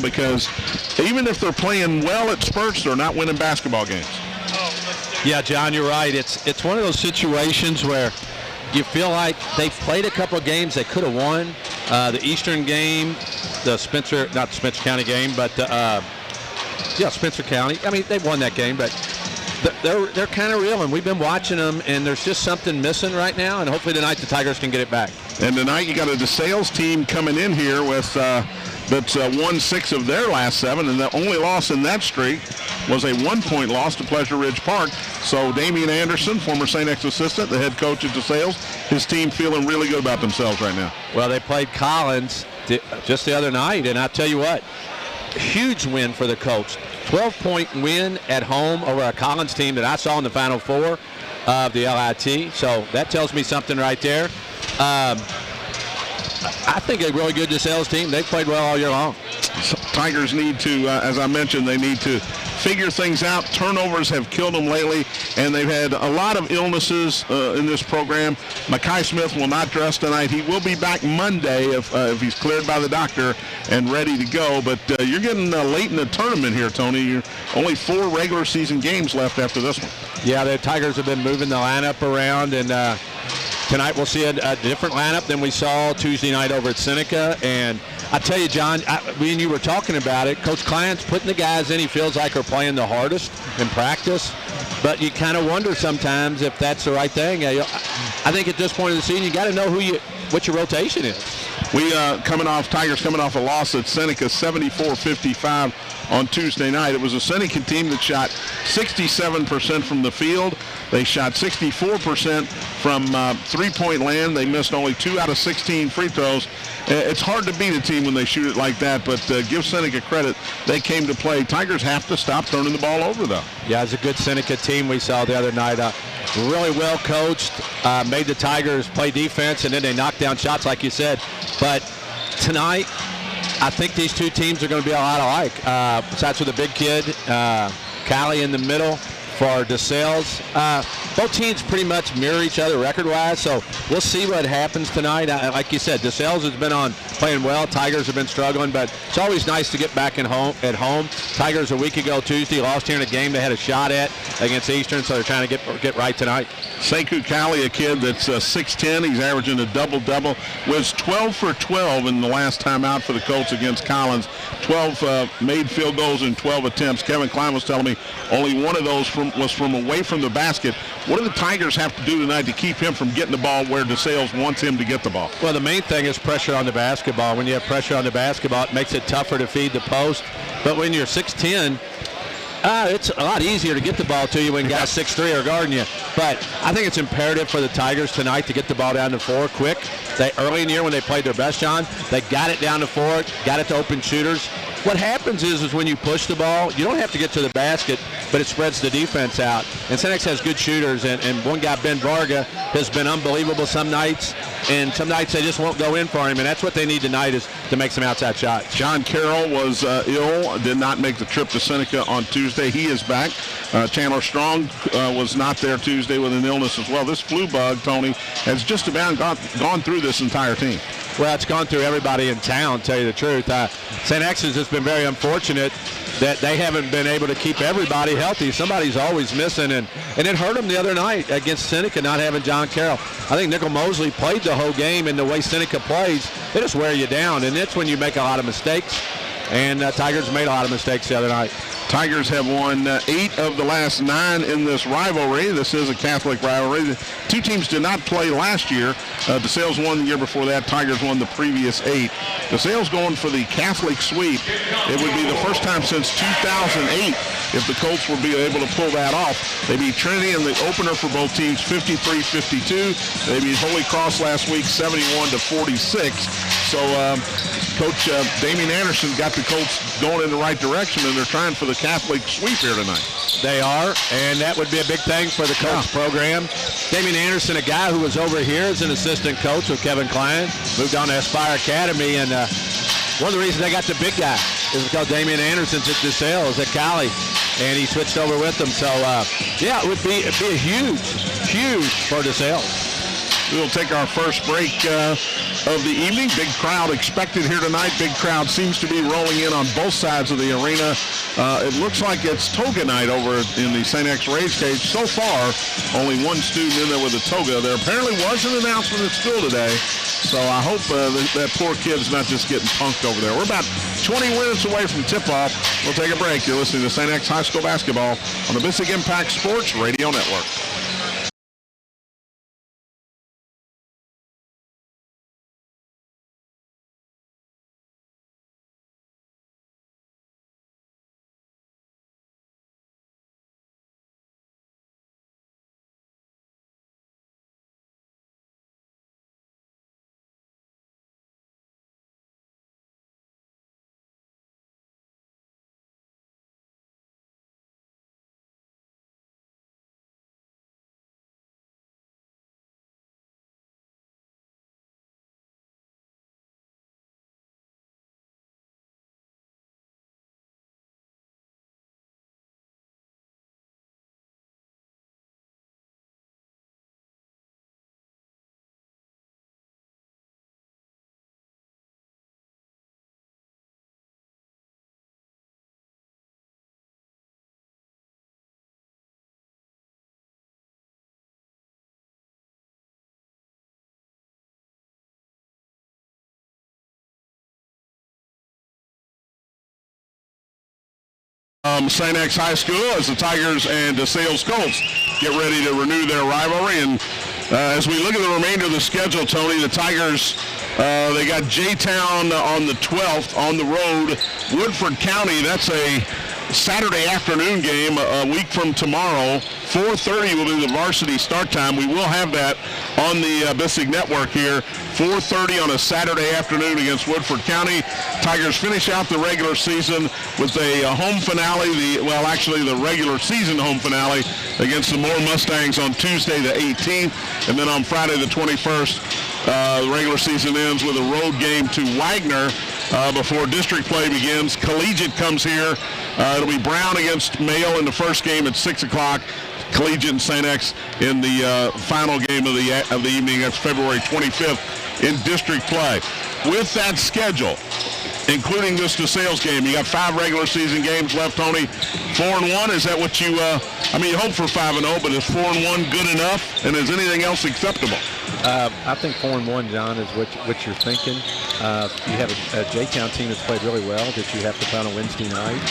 because even if they're playing well at spurts, they're not winning basketball games. Yeah, John, you're right. It's one of those situations where you feel like they've played a couple of games they could have won. The Eastern game, not the Spencer County game, but Spencer County. I mean, they won that game, but they're kind of real, and we've been watching them, and there's just something missing right now, and hopefully tonight the Tigers can get it back. And tonight you got a Desales team coming in here with that's won 6 of their last 7, and the only loss in that streak was a 1-point loss to Pleasure Ridge Park. So Damian Anderson, former St. X assistant, the head coach at Desales, his team feeling really good about themselves right now. Well, they played Collins just the other night, and I'll tell you what, huge win for the Colts. 12-point win at home over a Collins team that I saw in the Final Four of the LIT. So that tells me something right there. I think a really good Desales team. They've played well all year long. So Tigers need to, as I mentioned, they need to figure things out. Turnovers have killed them lately, and they've had a lot of illnesses in this program. Mekhi Smith will not dress tonight. He will be back Monday if he's cleared by the doctor and ready to go. But you're getting late in the tournament here, Tony. You're only 4 regular season games left after this one. Yeah, the Tigers have been moving the lineup around, and tonight we'll see a different lineup than we saw Tuesday night over at Seneca. And I tell you, John, we and you were talking about it. Coach Klein's putting the guys in he feels like are playing the hardest in practice. But you kind of wonder sometimes if that's the right thing. I think at this point of the season, you got to know what your rotation is. Tigers coming off a loss at Seneca, 74-55 on Tuesday night. It was a Seneca team that shot 67% from the field. They shot 64% from three-point land. They missed only 2 out of 16 free throws. It's hard to beat a team when they shoot it like that, but give Seneca credit. They came to play. Tigers have to stop turning the ball over, though. Yeah, it's a good Seneca team we saw the other night. Really well coached, made the Tigers play defense, and then they knocked down shots, like you said. But tonight, I think these two teams are going to be a lot alike. Besides with a big kid, Callie in the middle for Desales. Both teams pretty much mirror each other record-wise, so we'll see what happens tonight. Like you said, Desales has been playing well. Tigers have been struggling, but it's always nice to get back at home. Tigers a week ago Tuesday lost here in a game they had a shot at against Eastern, so they're trying to get right tonight. Sekou Callie, a kid that's 6'10", he's averaging a double-double, was 12 for 12 in the last time out for the Colts against Collins. 12 made field goals in 12 attempts. Kevin Klein was telling me only one of those was from away from the basket. What do the Tigers have to do tonight to keep him from getting the ball where Desales wants him to get the ball? Well, the main thing is pressure on the basketball. When you have pressure on the basketball, it makes it tougher to feed the post. But when you're 6'10", it's a lot easier to get the ball to you when guys 6'3" are guarding you. But I think it's imperative for the Tigers tonight to get the ball down to 4 quick. Early in the year when they played their best, John, they got it down to 4, got it to open shooters. What happens is when you push the ball, you don't have to get to the basket, but it spreads the defense out. And Senex has good shooters, and one guy, Ben Varga, has been unbelievable some nights, and some nights they just won't go in for him, and that's what they need tonight is to make some outside shots. John Carroll was ill, did not make the trip to Seneca on Tuesday. He is back. Chandler Strong was not there Tuesday with an illness as well. This flu bug, Tony, has just about gone through this entire team. Well, it's gone through everybody in town, to tell you the truth. St. X has just been very unfortunate that they haven't been able to keep everybody healthy. Somebody's always missing, and it hurt them the other night against Seneca not having John Carroll. I think Nickel Mosley played the whole game, and the way Seneca plays, they just wear you down, and that's when you make a lot of mistakes. And Tigers made a lot of mistakes the other night. Tigers have won 8 of the last 9 in this rivalry. This is a Catholic rivalry. The two teams did not play last year. Desales won the year before that. Tigers won the previous 8. Desales going for the Catholic sweep. It would be the first time since 2008 if the Colts would be able to pull that off. They beat Trinity in the opener for both teams 53-52. They beat Holy Cross last week 71-46. So Coach Damian Anderson got the Colts going in the right direction, and they're trying for the Catholic sweep here tonight. They are, and that would be a big thing for the Colts program. Damian Anderson, a guy who was over here as an assistant coach with Kevin Klein, moved on to Aspire Academy, and one of the reasons they got the big guy is because Damian Anderson's at Desales at Cali, and he switched over with them. So, yeah, it'd be a huge for Desales. We'll take our first break of the evening. Big crowd expected here tonight. Big crowd seems to be rolling in on both sides of the arena. It looks like it's toga night over in the St. X Rage Cage. So far, only one student in there with a toga. There apparently was an announcement at school today, so I hope that poor kid's not just getting punked over there. We're about 20 minutes away from tip-off. We'll take a break. You're listening to St. X High School basketball on the Basic Impact Sports Radio Network. St. X High School as the Tigers and Desales Colts get ready to renew their rivalry. And as we look at the remainder of the schedule, Tony, the Tigers, they got J-Town on the 12th on the road. Woodford County, that's a Saturday afternoon game a week from tomorrow. 4:30 will be the varsity start time. We will have that on the Bissig Network here. 4:30 on a Saturday afternoon against Woodford County. Tigers finish out the regular season with a home finale, the regular season home finale against the Moore Mustangs on Tuesday the 18th. And then on Friday the 21st, the regular season ends with a road game to Wagner before district play begins. Collegiate comes here. It'll be Brown against Mayo in the first game at 6 o'clock. Collegiate and St. X in the final game of the evening. That's February 25th in district play. With that schedule, including this DeSales game, you got 5 regular season games left, Tony. 4-1, is that what you, you hope for 5-0, but is 4-1 good enough? And is anything else acceptable? I think 4-1, John, is what you're thinking. You have a J-Town team that's played really well that you have to play on a Wednesday night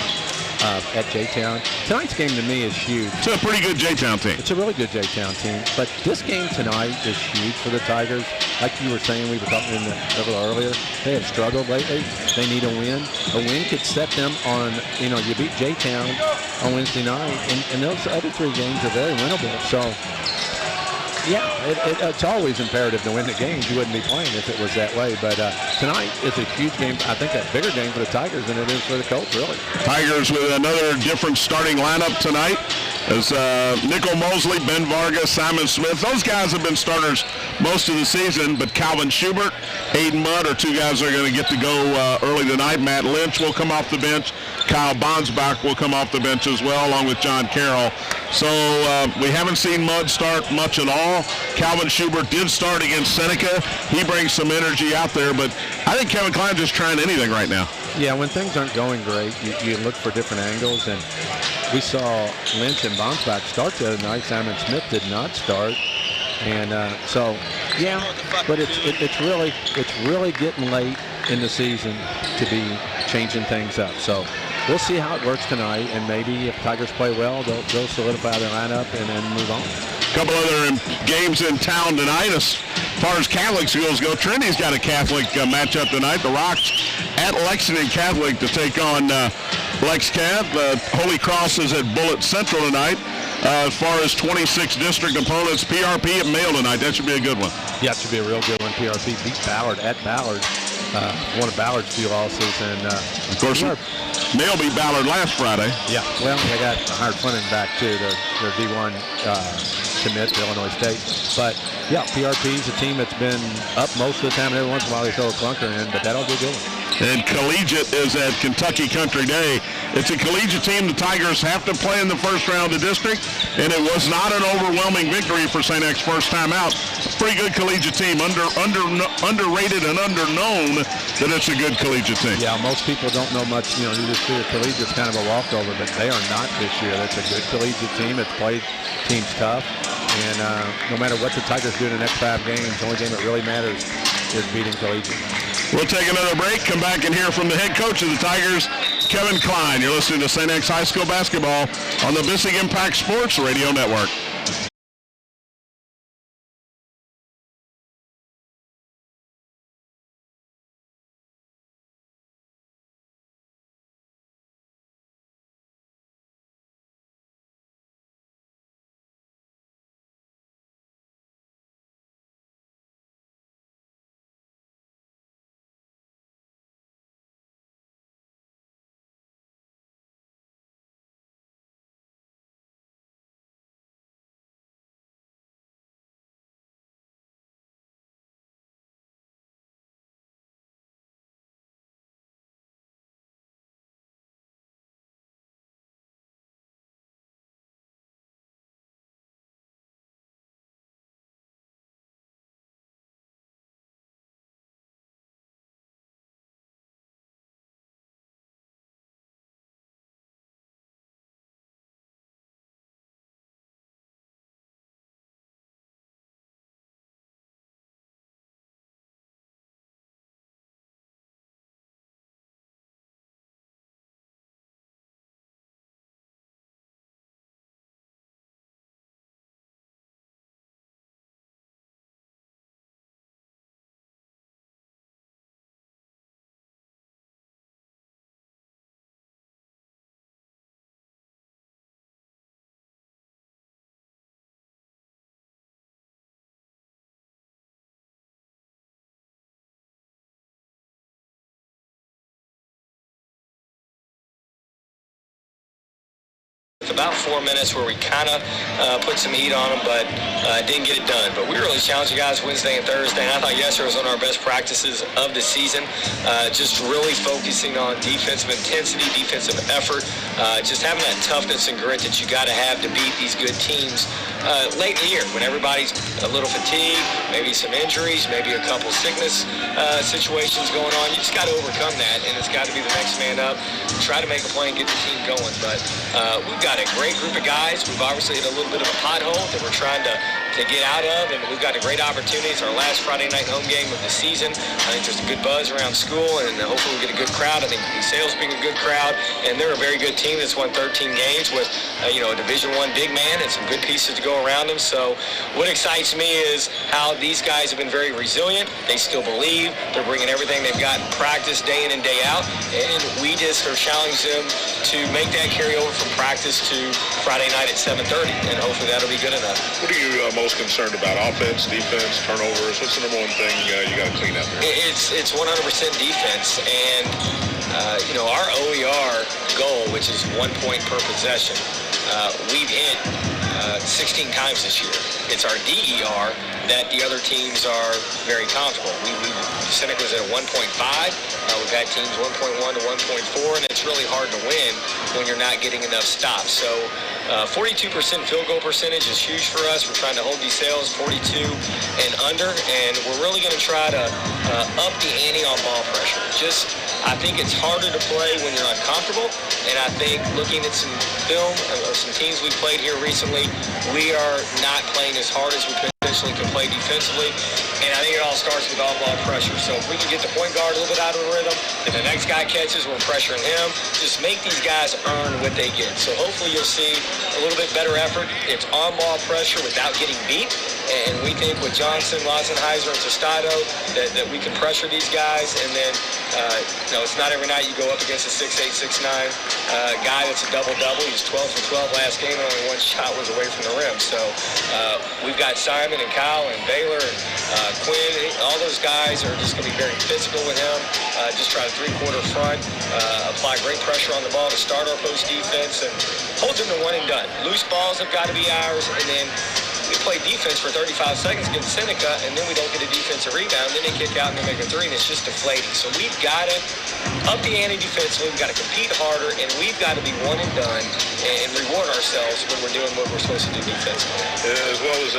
at J-Town. Tonight's game to me is huge. It's a pretty good J-Town team. It's a really good J-Town team. But this game tonight is huge for the Tigers. Like you were saying, we were talking a little earlier, they have struggled lately. They need a win. A win could set them on, you beat J-Town on Wednesday night, and those other 3 games are very winnable. So, yeah, it's always imperative to win the games. You wouldn't be playing if it was that way. But tonight is a huge game. I think a bigger game for the Tigers than it is for the Colts, really. Tigers with another different starting lineup tonight. As Nickel Mosley, Ben Vargas, Simon Smith, those guys have been starters most of the season, but Calvin Schubert, Aiden Mudd are 2 guys that are going to get to go early tonight. Matt Lynch will come off the bench. Kyle Bonsbach will come off the bench as well, along with John Carroll. So we haven't seen Mudd start much at all. Calvin Schubert did start against Seneca. He brings some energy out there, but I think Kevin Klein just trying anything right now. Yeah, when things aren't going great, you look for different angles, and we saw Lynch and Bonsbach start the other night. Simon Smith did not start, and but it's really getting late in the season to be changing things up. So we'll see how it works tonight, and maybe if Tigers play well, they'll solidify their lineup and then move on. A couple other games in town tonight as far as Catholic schools go. Trinity's got a Catholic matchup tonight. The Rocks at Lexington Catholic to take on Lex Cath. Holy Cross is at Bullitt Central tonight. As far as 26 district opponents, PRP at Mayo tonight. That should be a good one. Yeah, it should be a real good one. PRP beat Ballard at Ballard. One of Ballard's few losses. And, of course, Mayo beat Ballard last Friday. Yeah, well, they got Howard Fleming back, too, their D1 commit to Illinois State. But, yeah, PRP's a team that's been up most of the time. Every once in a while they throw a clunker in, but that'll be a good one. And Collegiate is at Kentucky Country Day. It's a collegiate team the Tigers have to play in the first round of district, and it was not an overwhelming victory for St. X first time out. pretty good collegiate team. Underrated and underknown that it's a good collegiate team. Yeah, most people don't know much. You just see the collegiate's kind of a walkover, but they are not this year. That's a good collegiate team. It's played teams tough. And no matter what the Tigers do in the next 5 games, the only game that really matters is beating collegiate. We'll take another break, come back and hear from the head coach of the Tigers, Kevin Klein. You're listening to St. X High School basketball on the Bissing Impact Sports Radio Network. About 4 minutes where we kind of put some heat on them, but didn't get it done. But we really challenged you guys Wednesday and Thursday, and I thought yesterday was one of our best practices of the season. Just really focusing on defensive intensity, defensive effort, just having that toughness and grit that you got to have to beat these good teams late in the year when everybody's a little fatigued, maybe some injuries, maybe a couple sickness situations going on. You just got to overcome that, and it's got to be the next man up, try to make a play and get the team going. But we've got a great group of guys. We've obviously hit a little bit of a pothole that we're trying to get out of, and we've got a great opportunity. It's our last Friday night home game of the season. I think there's a good buzz around school, and hopefully we get a good crowd. I think Desales being a good crowd, and they're a very good team that's won 13 games with a Division I big man and some good pieces to go around them. So what excites me is how these guys have been very resilient. They still believe. They're bringing everything they've got in practice day in and day out, and we just are challenging them to make that carry over from practice to Friday night at 7:30, and hopefully that'll be good enough. What are you most concerned about? Offense, defense, turnovers? What's the number one thing you got to clean up there? It's 100% defense, and our OER goal, which is 1 point per possession, we've hit 16 times this year. It's our DER that the other teams are very comfortable. Seneca was at 1.5. We've had teams 1.1 to 1.4, and it's really hard to win when you're not getting enough stops. So 42% field goal percentage is huge for us. We're trying to hold these sales 42 and under, and we're really going to try to up the ante on ball pressure. I think it's harder to play when you're uncomfortable, and I think looking at some film of some teams we played here recently, we are not playing as hard as we potentially can play defensively, and I think it all starts with on-ball pressure. So if we can get the point guard a little bit out of the rhythm, and the next guy catches, we're pressuring him, just make these guys earn what they get. So hopefully you'll see a little bit better effort. It's on-ball pressure without getting beat, and we think with Johnson, Lazenheiser, and Tostado that we can pressure these guys, and then it's not every night you go up against a 6'8", 6'9" guy that's a double-double. He's 12 for 12 last game, and only one shot was away from the rim. So we've got Simon and Kyle and Baylor and Quinn. All those guys are just going to be very physical with him. Just try to three-quarter front, apply great pressure on the ball to start our post defense, and hold them to one and done. Loose balls have got to be ours, and then we play defense for 35 seconds against Seneca, and then we don't get a defensive rebound. Then they kick out and they make a three, and it's just deflating. So we've got to up the ante defensively. We've got to compete harder, and we've got to be one and done and reward ourselves when we're doing what we're supposed to do defensively.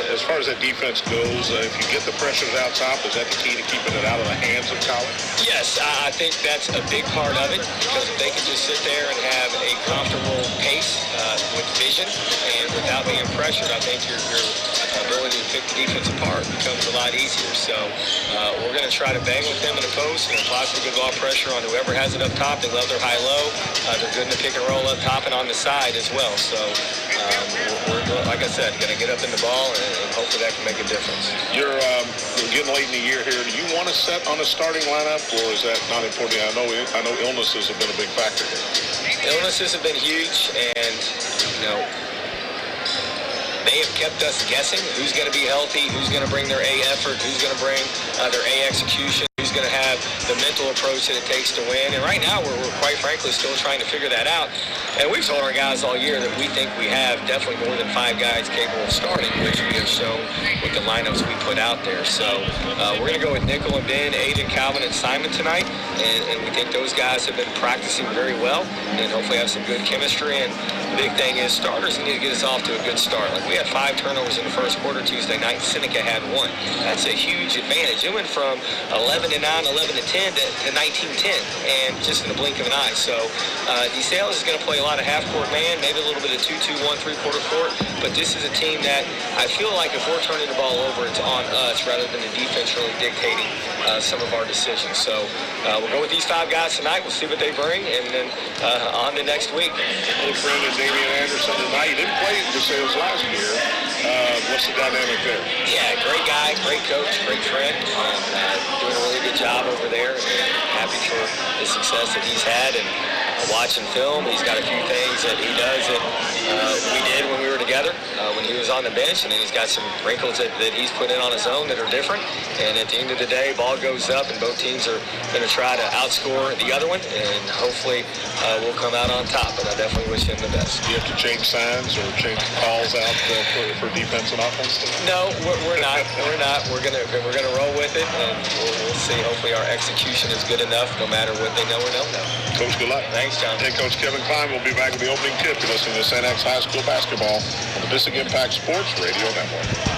As far as that defense goes, if you get the pressures out top, is that the key to keeping it out of the hands of college? Yes, I think that's a big part of it, because if they can just sit there and have a comfortable pace with vision and without being pressured, I think your ability to pick the defense apart becomes a lot easier. So we're going to try to bang with them in the post and apply some good ball pressure on whoever has it up top. They love their high-low. They're good in the pick and roll up top and on the side as well. So we're like I said, going to get up in the ball, and hopefully that can make a difference. You're getting late in the year here. Do you want to set on a starting lineup, or is that not important? I know illnesses have been a big factor here. Illnesses have been huge, and they have kept us guessing who's going to be healthy, who's going to bring their A effort, who's going to bring their A execution, who's going to have the mental approach that it takes to win. And right now, we're quite frankly still trying to figure that out. And we've told our guys all year that we think we have definitely more than 5 guys capable of starting, which we have shown with the lineups we put out there. So we're going to go with Nickel and Ben, Aiden, Calvin, and Simon tonight. And we think those guys have been practicing very well and hopefully have some good chemistry. And the big thing is starters need to get us off to a good start. Like, we had 5 turnovers in the first quarter Tuesday night. Seneca had 1. That's a huge advantage. It went from 11-9, 11-10 to 19-10, and just in the blink of an eye. So Desales is going to play a lot of half-court man, maybe a little bit of 2-2-1, three-quarter court. But this is a team that I feel like if we're turning the ball over, it's on us rather than the defense really dictating some of our decisions. So we'll go with these 5 guys tonight. We'll see what they bring, and then on to next week. Nick Friend and Damian Anderson tonight. You didn't play Desales last year. What's the dynamic there? Yeah, great guy, great coach, great friend. Doing a really good job over there, and happy for the success that he's had. And watching film, he's got a few things that he does that we did when we were together, when he was on the bench, and then he's got some wrinkles that he's put in on his own that are different. And at the end of the day, ball goes up, and both teams are going to try to outscore the other one, and hopefully we'll come out on top. But I definitely wish him the best. Do you have to change signs or change calls out for defense and offense? No, we're not. We're not. We're gonna roll with it, and we'll see. Hopefully our execution is good enough, no matter what they know or don't know. Coach, good luck. Thanks, John. Head Coach Kevin Klein will be back with the opening tip. You're listening to St. X High School basketball on the Mystic Impact Sports Radio Network.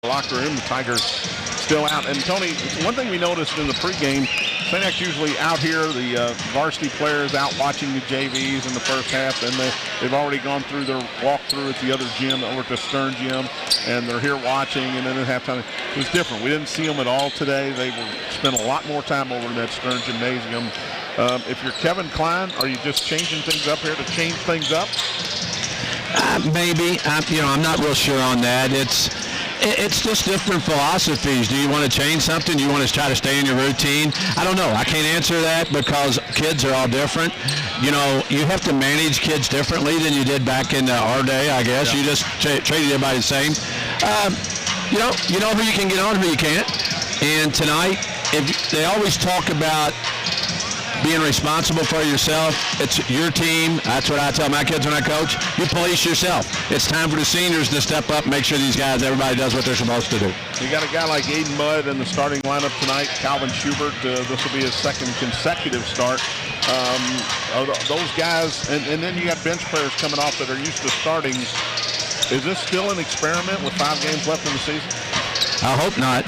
Locker room, the Tigers still out. And Tony, one thing we noticed in the pregame, St. X usually out here, the varsity players out watching the JVs in the first half, and they've already gone through their walkthrough at the other gym, over at the Stern gym, and they're here watching, and then at halftime, it was different. We didn't see them at all today. They spent a lot more time over in that Stern gymnasium. If you're Kevin Klein, are you just changing things up here to change things up? Maybe. I'm not real sure on that. It's just different philosophies. Do you want to change something? Do you want to try to stay in your routine? I don't know. I can't answer that because kids are all different. You have to manage kids differently than you did back in our day, I guess. Yeah. You just treated everybody the same. You know who you can get on, who you can't. And tonight, if they always talk about being responsible for yourself. It's your team. That's what I tell my kids when I coach. You police yourself. It's time for the seniors to step up and make sure these guys, everybody does what they're supposed to do. You got a guy like Aiden Mudd in the starting lineup tonight. Calvin Schubert, this will be his second consecutive start. Those guys, and then you got bench players coming off that are used to starting. Is this still an experiment with 5 games left in the season? I hope not.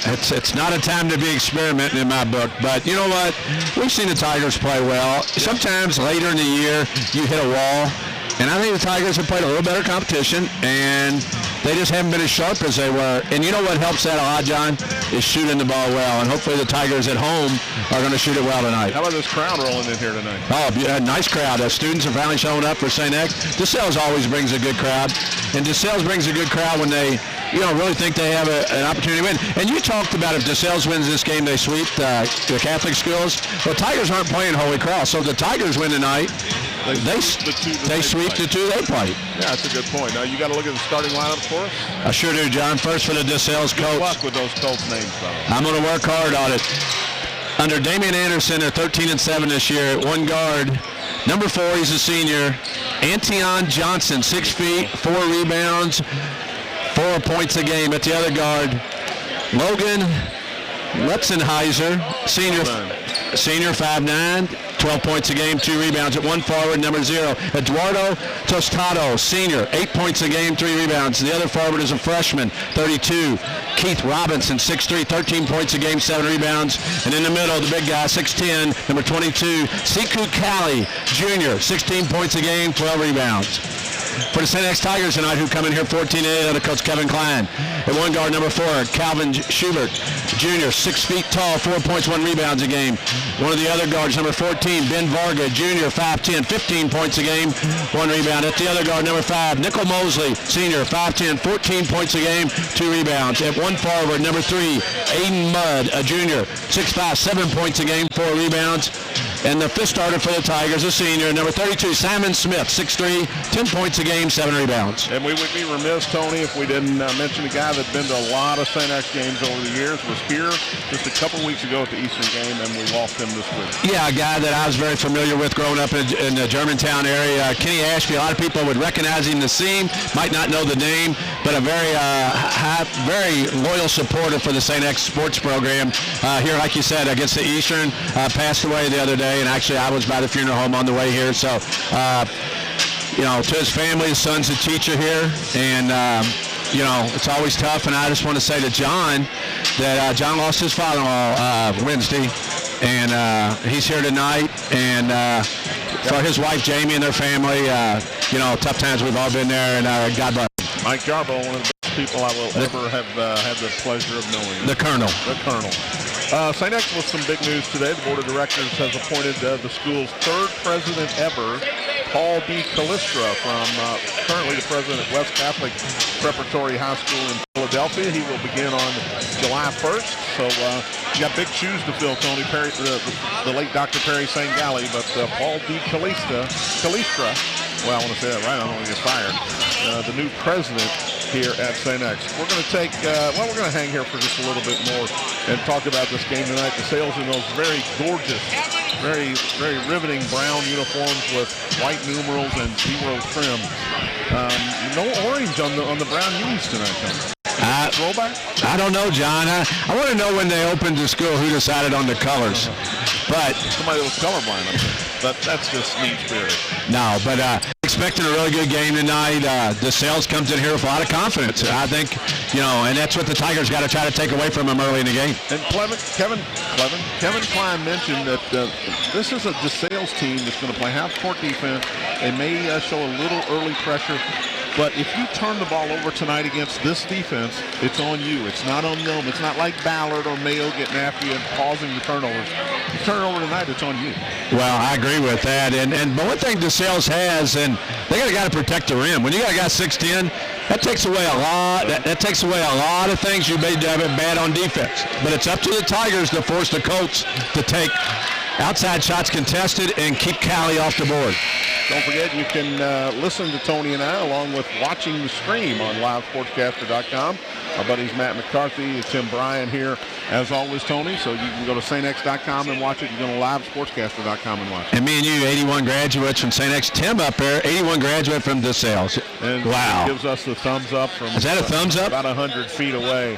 It's not a time to be experimenting in my book. But you know what? We've seen the Tigers play well. Sometimes later in the year, you hit a wall. And I think the Tigers have played a little better competition, and they just haven't been as sharp as they were. And you know what helps that a lot, John, is shooting the ball well. And hopefully the Tigers at home are going to shoot it well tonight. How about this crowd rolling in here tonight? Oh, nice crowd. Students are finally showing up for St. X. Desales always brings a good crowd. And Desales brings a good crowd when they, really think they have an opportunity to win. And you talked about if Desales wins this game, they sweep the Catholic schools. Well, Tigers aren't playing Holy Cross. So if the Tigers win tonight, they sweep the two they play. Yeah, that's a good point. Now, you got to look at the starting lineup for us? I sure do, John. First for the Desales coach. Good luck with those Colts names, though. I'm going to work hard on it. Under Damian Anderson, they're 13-7 this year. At one guard, number 4, he's a senior. Antion Johnson, 6 feet, 4 rebounds, 4 points a game. At the other guard, Logan Lepsenheiser, senior 5'9", 12 points a game, 2 rebounds. At one forward, number 0, Eduardo Tostado, senior, 8 points a game, 3 rebounds. The other forward is a freshman, 32, Keith Robinson, 6'3", 13 points a game, 7 rebounds. And in the middle, the big guy, 6'10", number 22, Siku Kali, junior, 16 points a game, 12 rebounds. For the St. X Tigers tonight, who come in here 14-8, under Coach Kevin Klein. At one guard, number 4, Calvin Schubert, junior, 6 feet tall, 4 points, 1 rebounds a game. One of the other guards, number 14, Ben Varga, junior, 5'10", 15 points a game, 1 rebound. At the other guard, number 5, Nickel Mosley, senior, 5'10", 14 points a game, 2 rebounds. At one forward, number 3, Aiden Mudd, a junior, 6'5", 7 points a game, 4 rebounds. And the 5th starter for the Tigers, a senior, number 32, Simon Smith, 6'3", 10 points a game, 7 rebounds. And we would be remiss, Tony, if we didn't mention a guy that's been to a lot of St. X games over the years, was here just a couple weeks ago at the Eastern game, and we lost him this week. Yeah, a guy that I was very familiar with growing up in the Germantown area, Kenny Ashby. A lot of people would recognize him to see him, might not know the name, but a very very loyal supporter for the St. X sports program. Here, like you said, against the Eastern, passed away the other day. And actually, I was by the funeral home on the way here. So, to his family, his son's a teacher here. And, it's always tough. And I just want to say to John that John lost his father-in-law Wednesday. And he's here tonight. And for his wife, Jamie, and their family, tough times. We've all been there. And God bless. Mike Jarbo, one of the best people I will ever have had the pleasure of knowing. The Colonel. The Colonel. St. X with some big news today. The Board of Directors has appointed the school's 3rd president ever, Paul D. Callistra, from currently the president at West Catholic Preparatory High School in Philadelphia. He will begin on July 1st. So you got big shoes to fill, Tony. Perry, the late Dr. Perry St. Galley, but Paul D. Callistra, well, I want to say that right, I don't want to get fired, the new president here at St. X. We're going to take, we're going to hang here for just a little bit more and talk about this game tonight. Desales in those very gorgeous, very, very riveting brown uniforms with white numerals and 0 trim. No orange on the brown unis tonight, Tony. Throwback? I don't know, John. I want to know when they opened the school who decided on the colors. But somebody was colorblind, I think. But that's just mean spirited. No, but expecting a really good game tonight. Desales comes in here with a lot of confidence. I think, and that's what the Tigers got to try to take away from them early in the game. And Kevin Klein mentioned that this is a Desales team that's going to play half-court defense. They may show a little early pressure. But if you turn the ball over tonight against this defense, it's on you. It's not on them. It's not like Ballard or Mayo getting after you and causing the turnovers. You turn it over tonight, it's on you. Well, I agree with that. But one thing Desales has, and they got to protect the rim. When you got a guy 6'10", that takes away a lot. That takes away a lot of things you may have it bad on defense. But it's up to the Tigers to force the Colts to take outside shots contested and keep Cali off the board. Don't forget, you can listen to Tony and I along with watching the stream on livesportscaster.com. Our buddies Matt McCarthy and Tim Bryan here, as always, Tony. So you can go to stx.com and watch it. You can go to livesportscaster.com and watch it. And me and you, 81 graduates from St. X. Tim up there, 81 graduate from Desales. And wow. Gives us the thumbs up from. Is that a thumbs up? About 100 feet away.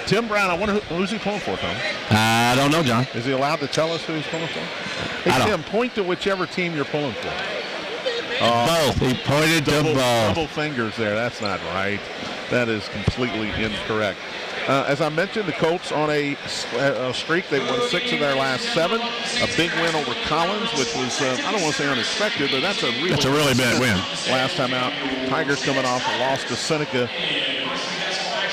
Tim Brown, I wonder who's he pulling for, Tom? I don't know, John. Is he allowed to tell us who he's pulling for? Hey, Tim, point to whichever team you're pulling for. Both. He pointed to both. Double fingers there. That's not right. That is completely incorrect. As I mentioned, the Colts on a streak. They won 6 of their last 7. A big win over Collins, which was, I don't want to say unexpected, but that's a really bad win. Last time out. Tigers coming off a loss to Seneca.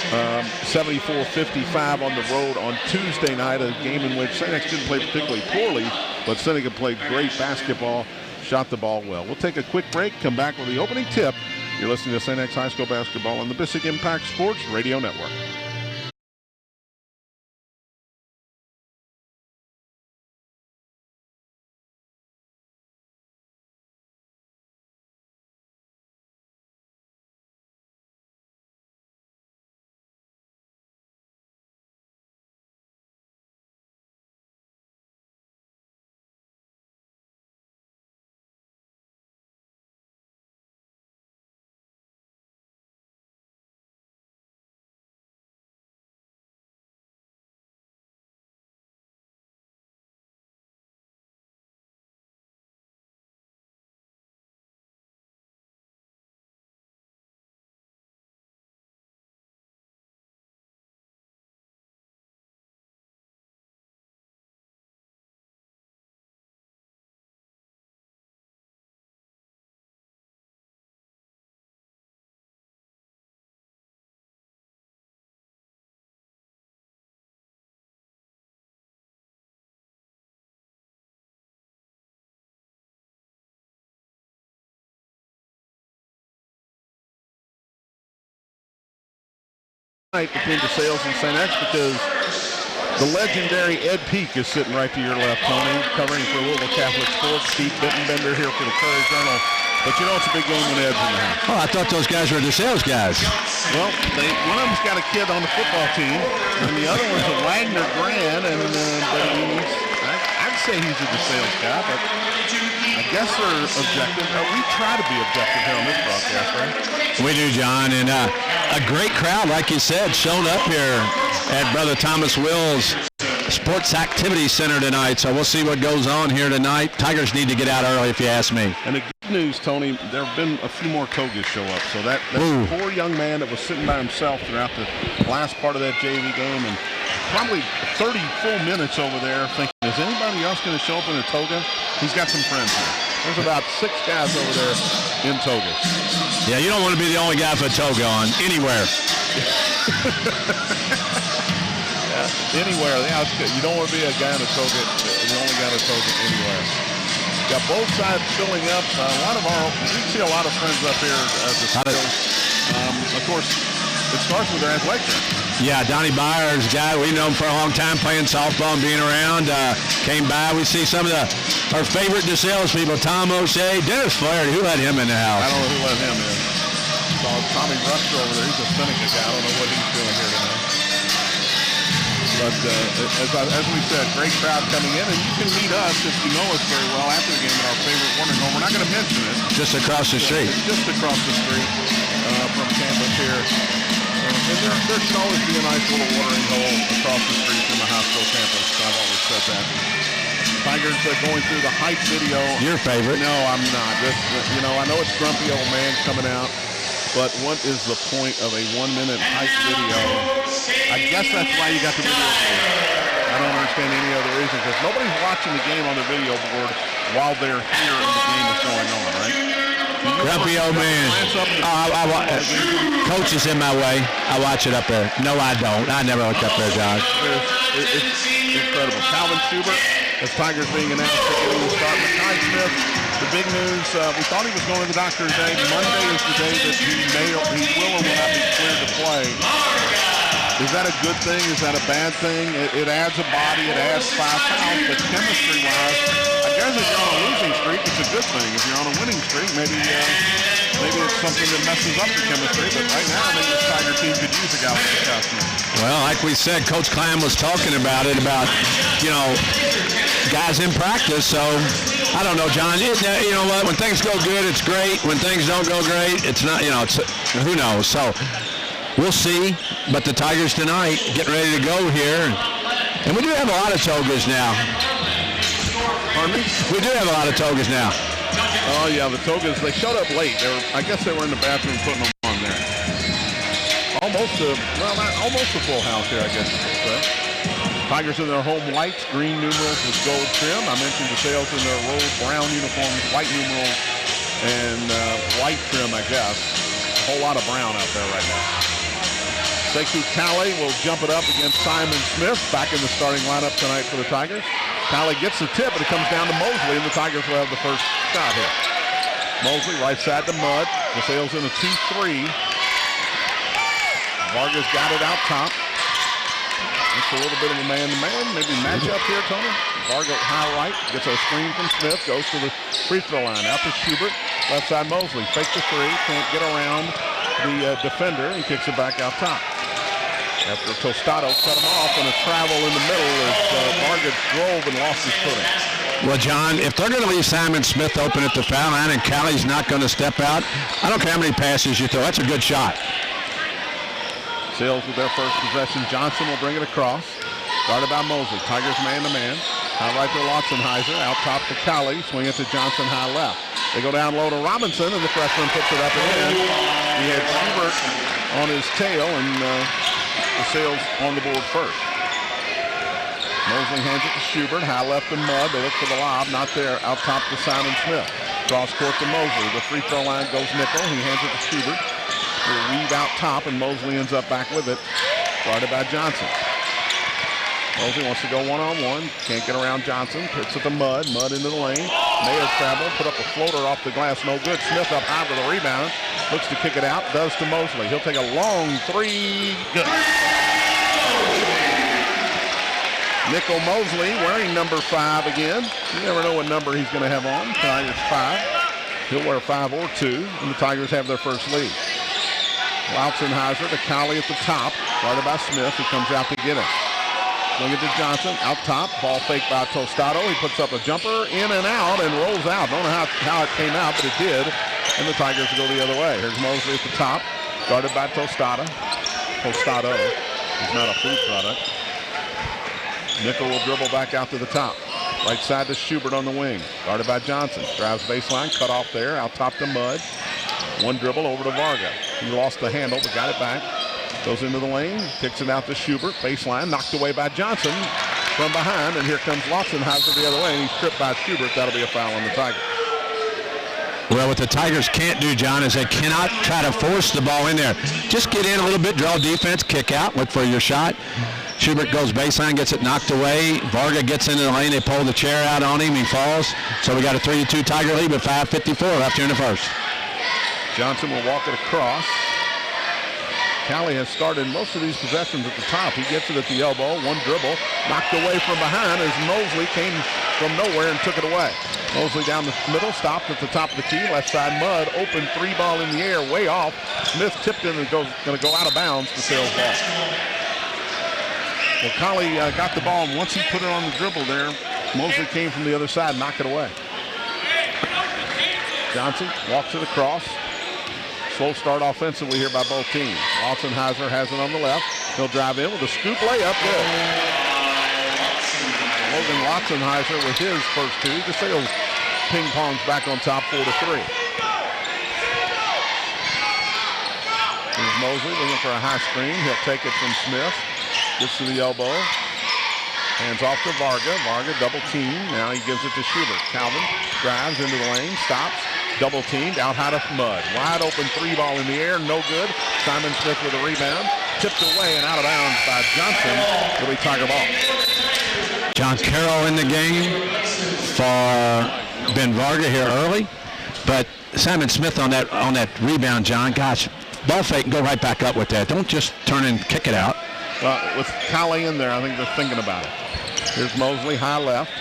74-55 on the road on Tuesday night, a game in which St. X didn't play particularly poorly, but Seneca played great basketball, shot the ball well. We'll take a quick break, come back with the opening tip. You're listening to St. X High School basketball on the Bissett Impact Sports Radio Network. Between Desales and St. X, because the legendary Ed Peak is sitting right to your left, Tony, covering for Louisville Catholic Sports. Steve Bittenbender here for the Courier-Journal. But you know it's a big game when Ed's in the house. Oh, I thought those guys were Desales guys. Well, one of them's got a kid on the football team, and the other one's a Wagner Grand, and I'd say he's a Desales guy, but I guess they're objective. We try to be objective here on this broadcast, right? We do, John, and a great crowd, like you said, shown up here at Brother Thomas Will's Sports Activity Center tonight. So we'll see what goes on here tonight. Tigers need to get out early, if you ask me. And the good news, Tony, there have been a few more Togas show up. So that poor young man that was sitting by himself throughout the last part of that JV game, and probably 30 full minutes over there thinking, is anybody else going to show up in a toga? He's got some friends here. There's about 6 guys over there in togas. Yeah, you don't want to be the only guy with a toga on anywhere. Anywhere. Yeah, it's good. You don't want to be a guy in a toga. The only guy in a toga anywhere. Got both sides filling up. We see a lot of friends up here at the Steelers. Of course, it starts with their athletic trainer. Yeah, Donnie Byers, guy we know him for a long time, playing softball and being around. Came by. We see some of our favorite Desales people, Tom O'Shea, Dennis Flaherty. Who let him in the house? I don't know who let him in. Saw Tommy Ruster over there. He's a Seneca guy. I don't know what he's doing here tonight. But as we said, great crowd coming in, and you can meet us if you know us very well after the game at our favorite watering hole. We're not going to mention it. Just across the street. Just across the street from campus here. And there should always be a nice little watering hole across the street from the hospital campus. I've always said that. Tigers going through the hype video. Your favorite? No, I'm not. I know it's grumpy old man coming out, but what is the point of a 1-minute hype video? I guess that's why you got the video board. I don't understand any other reason, because nobody's watching the game on the video board while they're here and the game is going on, right? Grumpy old man. Coach is in my way. I watch it up there. No, I don't. I never look up there, John. It's incredible. Calvin Schubert, as Tigers being announced to get the start. Makai Smith, the big news. We thought he was going to the doctor today. Monday is the day that he will or will not be cleared to play. Is that a good thing? Is that a bad thing? It adds a body. It adds 5 pounds. But chemistry-wise, I guess if you're on a losing streak, it's a good thing. If you're on a winning streak, maybe it's something that messes up the chemistry. But right now, I think this Tiger team could use a guy like Adjustment. Well, like we said, Coach Klein was talking about it, guys in practice. So, I don't know, John. You know what? When things go good, it's great. When things don't go great, it's not, who knows. So, we'll see. But the Tigers tonight getting ready to go here. And we do have a lot of togas now. Pardon me? We do have a lot of togas now. Oh, yeah, the togas, they showed up late. I guess they were in the bathroom putting them on there. Almost a full house here, I guess you could say. Tigers in their home whites, green numerals with gold trim. I mentioned Desales in their road brown uniforms, white numerals, and white trim, I guess. A whole lot of brown out there right now. Sekou Kale will jump it up against Simon Smith, back in the starting lineup tonight for the Tigers. Kale gets the tip, but it comes down to Mosley, and the Tigers will have the first shot here. Mosley right side to Mudd. Desales in a 2-3. Vargas got it out top. It's a little bit of a man-to-man, maybe matchup here, Tony. Vargas high right, gets a screen from Smith, goes to the free throw line. Out to Schubert, left side Mosley. Fake the three, can't get around the defender, and kicks it back out top. After Tostado cut him off on a travel in the middle as Vargas drove and lost his footing. Well, John, if they're going to leave Simon Smith open at the foul line and Callie's not going to step out, I don't care how many passes you throw. That's a good shot. Sales with their first possession. Johnson will bring it across. Guarded by Mosley. Tigers man-to-man. High right to Lotzenheiser. Out top to Cali. Swing it to Johnson high left. They go down low to Robinson, and the freshman puts it up and in. He had Schubert on his tail, and Desales on the board first. Mosley hands it to Schubert. High left to Mudd. They look for the lob. Not there. Out top to Simon Smith. Cross court to Mosley. The free throw line goes nickel. He hands it to Schubert. Will weave out top, and Mosley ends up back with it. Guarded by Johnson. Mosley wants to go one-on-one. Can't get around Johnson. Puts it to Mudd. Mudd into the lane. Mayer travel. Put up a floater off the glass. No good. Smith up high for the rebound. Looks to kick it out. Does to Mosley. He'll take a long three. Good. Nickel Mosley wearing number 5 again. You never know what number he's going to have on. Tigers 5. He'll wear 5 or 2, and the Tigers have their first lead. Lotzenheiser to Cowley at the top. Guarded by Smith, who comes out to get it. Swing it to Johnson, out top. Ball fake by Tostado. He puts up a jumper, in and out, and rolls out. Don't know how it came out, but it did. And the Tigers go the other way. Here's Mosley at the top. Guarded by Tostado. He's not a food product. Nickel will dribble back out to the top. Right side to Schubert on the wing. Guarded by Johnson. Drives baseline, cut off there. Out top to Mudd. One dribble over to Varga. He lost the handle, but got it back. Goes into the lane, kicks it out to Schubert. Baseline, knocked away by Johnson from behind, and here comes Lotzenheiser the other way, and he's tripped by Schubert. That'll be a foul on the Tigers. Well, what the Tigers can't do, John, is they cannot try to force the ball in there. Just get in a little bit, draw defense, kick out, look for your shot. Schubert goes baseline, gets it knocked away. Varga gets into the lane. They pull the chair out on him. He falls. So we got a 3-2 Tiger lead with 5:54 left here in the first. Johnson will walk it across. Cali has started most of these possessions at the top. He gets it at the elbow. One dribble. Knocked away from behind as Mosley came from nowhere and took it away. Mosley down the middle. Stopped at the top of the key. Left side Mudd. Open 3 ball in the air. Way off. Smith tipped in and going to go out of bounds to Sales ball. Well, Colley got the ball, and once he put it on the dribble there, Mosley came from the other side and knocked it away. Johnson walks it across. Slow start offensively here by both teams. Lotzenheiser has it on the left. He'll drive in with a scoop layup. Good. Logan Lotzenheiser with his first 2. Desales ping-pongs back on top 4-3. Here's Mosley looking for a high screen. He'll take it from Smith. Gets to the elbow. Hands off to Varga. Varga double team. Now he gives it to Schubert. Calvin drives into the lane. Stops. Double teamed. Out high to Mudd. Wide open 3 ball in the air. No good. Simon Smith with a rebound. Tipped away and out of bounds by Johnson. It'll be Tiger ball. John Carroll in the game for Ben Varga here early. But Simon Smith on that rebound, John. Gosh, ball fake and go right back up with that. Don't just turn and kick it out. With Cali in there, I think they're thinking about it. Here's Mosley, high left.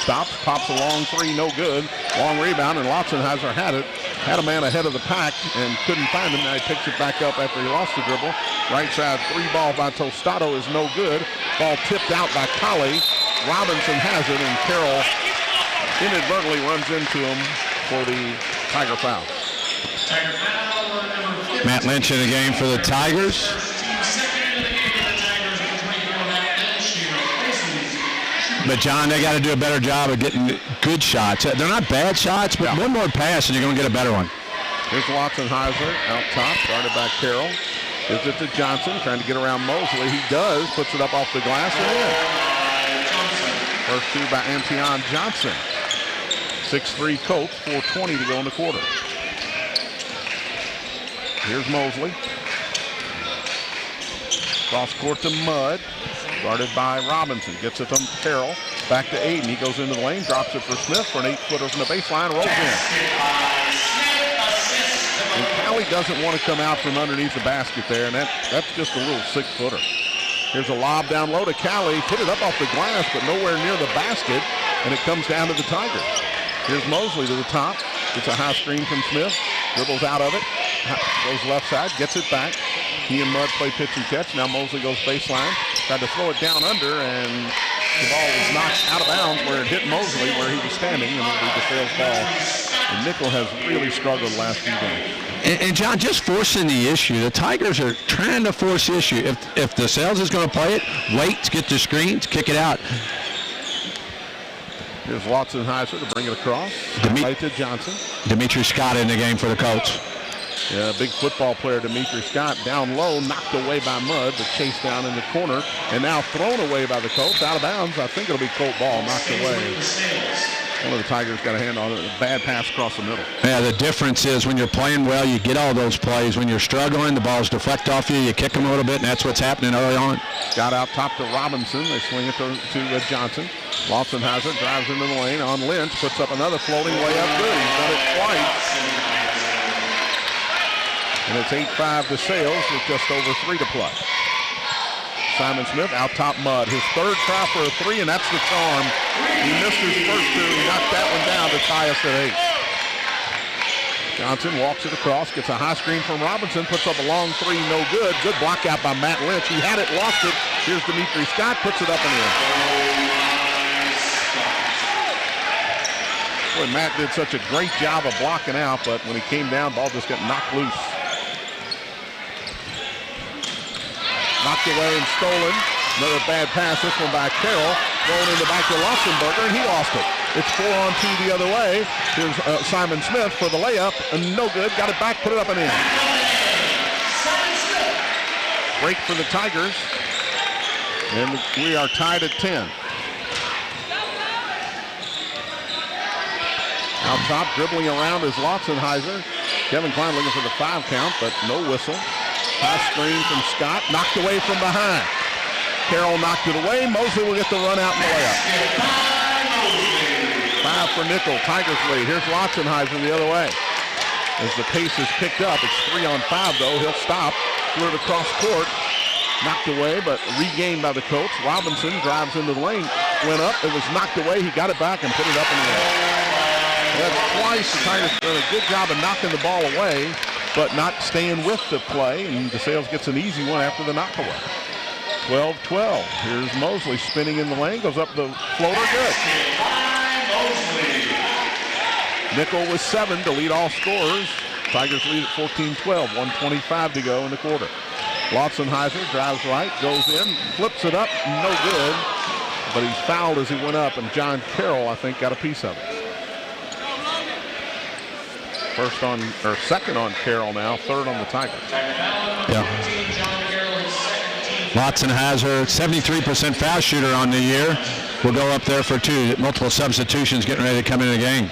stops, pops a long three, no good. Long rebound, and Lotzenheiser had it. Had a man ahead of the pack and couldn't find him. Now he picks it back up after he lost the dribble. Right side three ball by Tostado is no good. Ball tipped out by Colley. Robinson has it, and Carroll inadvertently runs into him for the Tiger foul. Matt Lynch in the game for the Tigers. But, John, they got to do a better job of getting good shots. They're not bad shots, but one more pass and you're going to get a better one. Here's Lotzenheiser out top, guarded by Carroll. Gives it to Johnson, trying to get around Mosley. He does, puts it up off the glass and in. First two by Antion Johnson. 6'3" Colts, 4:20 to go in the quarter. Here's Mosley. Cross court to Mudd. Guarded by Robinson. Gets it from Carroll. Back to Aiden. He goes into the lane, drops it for Smith for an 8-footer from the baseline, rolls in. And Callie doesn't want to come out from underneath the basket there, and that's just a little 6-footer. Here's a lob down low to Callie. Put it up off the glass, but nowhere near the basket, and it comes down to the Tigers. Here's Mosley to the top. Gets a high screen from Smith. Dribbles out of it. Goes left side. Gets it back. He and Mudd play pitch and catch. Now Mosley goes baseline. Tried to throw it down under, and the ball was knocked out of bounds where it hit Mosley where he was standing, and it'll be DeSales ball. And Nickel has really struggled the last few games. And John, just forcing the issue. The Tigers are trying to force the issue. If DeSales is going to play it, wait, get the screens, kick it out. Here's Lotzenheiser to bring it across. Right to Johnson. Dimitri Scott in the game for the Colts. Yeah, big football player Dimitri Scott down low, knocked away by Mudd, but chased down in the corner, and now thrown away by the Colts, out of bounds. I think it'll be Colt ball, knocked away. One of the Tigers got a hand on it, a bad pass across the middle. Yeah, the difference is when you're playing well, you get all those plays. When you're struggling, the balls deflect off you, you kick them a little bit, and that's what's happening early on. Got out top to Robinson. They swing it to Johnson. Lotzenheiser drives into the lane on Lynch, puts up another floating layup. Good, he's done it twice. And it's 8-5 DeSales with just over 3 to play. Simon Smith out top Mudd. His third try for a three, and that's the charm. He missed his first two. He knocked that one down to tie us at 8. Johnson walks it across, gets a high screen from Robinson, puts up a long three, no good. Good block out by Matt Lynch. He had it, lost it. Here's Dimitri Scott, puts it up and in. Boy, Matt did such a great job of blocking out, but when he came down, ball just got knocked loose. Knocked away and stolen. Another bad pass, this one by Carroll. Going in the back to Luxemburger, and he lost it. It's 4-on-2 the other way. Here's Simon Smith for the layup, and no good. Got it back, put it up and in. Break for the Tigers, and we are tied at 10. Out top, dribbling around is Lotzenheiser. Kevin Klein looking for the 5 count, but no whistle. High screen from Scott, knocked away from behind. Carroll knocked it away. Mosley will get the run out and the layup. 5 for Nickel. Tigers lead. Here's Lotzenheiser the other way. As the pace is picked up, it's 3-on-5 though. He'll stop. Threw it across court. Knocked away, but regained by the Colts. Robinson drives into the lane. Went up. It was knocked away. He got it back and put it up in the air. That's twice the Tigers done a good job of knocking the ball away, but not staying with the play, and DeSales gets an easy one after the knockaway. 12-12. Here's Mosley spinning in the lane, goes up the floater, good. Nickel with 7 to lead all scorers. Tigers lead at 14-12, 1:25 to go in the quarter. Lotzenheiser drives right, goes in, flips it up, no good, but he's fouled as he went up, and John Carroll, I think, got a piece of it. Second on Carroll now, third on the Tigers. Yeah. Lotzenheiser, 73% foul shooter on the year. Will go up there for 2. Multiple substitutions getting ready to come into the game.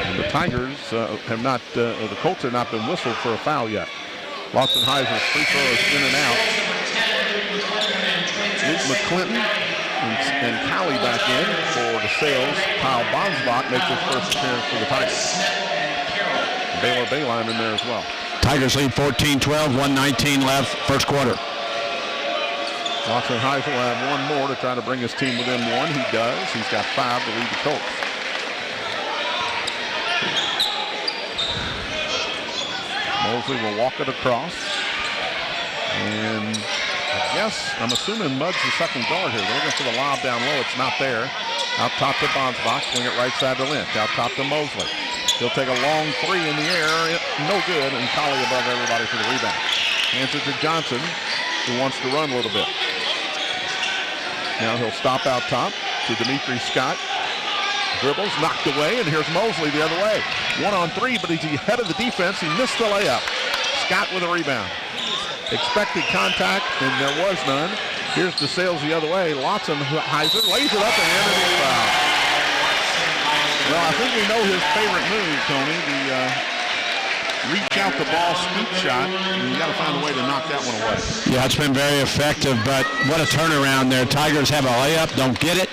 And the Tigers have not, the Colts have not been whistled for a foul yet. Lotzenheiser's free throw is in and out. Luke McClinton and Callie back in for DeSales. Kyle Bonsbach makes his first appearance for the Tigers. Baylor Bayline in there as well. Tigers lead 14-12, 1:19 left, first quarter. Watson Heisel will have one more to try to bring his team within one. He does. He's got 5 to lead the Colts. Mosley will walk it across. And I'm assuming Mudd's the second guard here. They're looking for the lob down low. It's not there. Out top to Bonsbach. Swing it right side to Lynch. Out top to Mosley. He'll take a long 3 in the air. No good. And Colley above everybody for the rebound. Hands it to Johnson, who wants to run a little bit. Now he'll stop out top to Dimitri Scott. Dribbles, knocked away, and here's Mosley the other way. 1-on-3, but he's ahead of the defense. He missed the layup. Scott with a rebound. Expected contact, and there was none. Here's Desales the other way. Heiser lays it up and in the foul. Well, I think we know his favorite move, Tony. The reach out the ball scoop shot. You got to find a way to knock that one away. Yeah, it's been very effective, but what a turnaround there. Tigers have a layup, don't get it.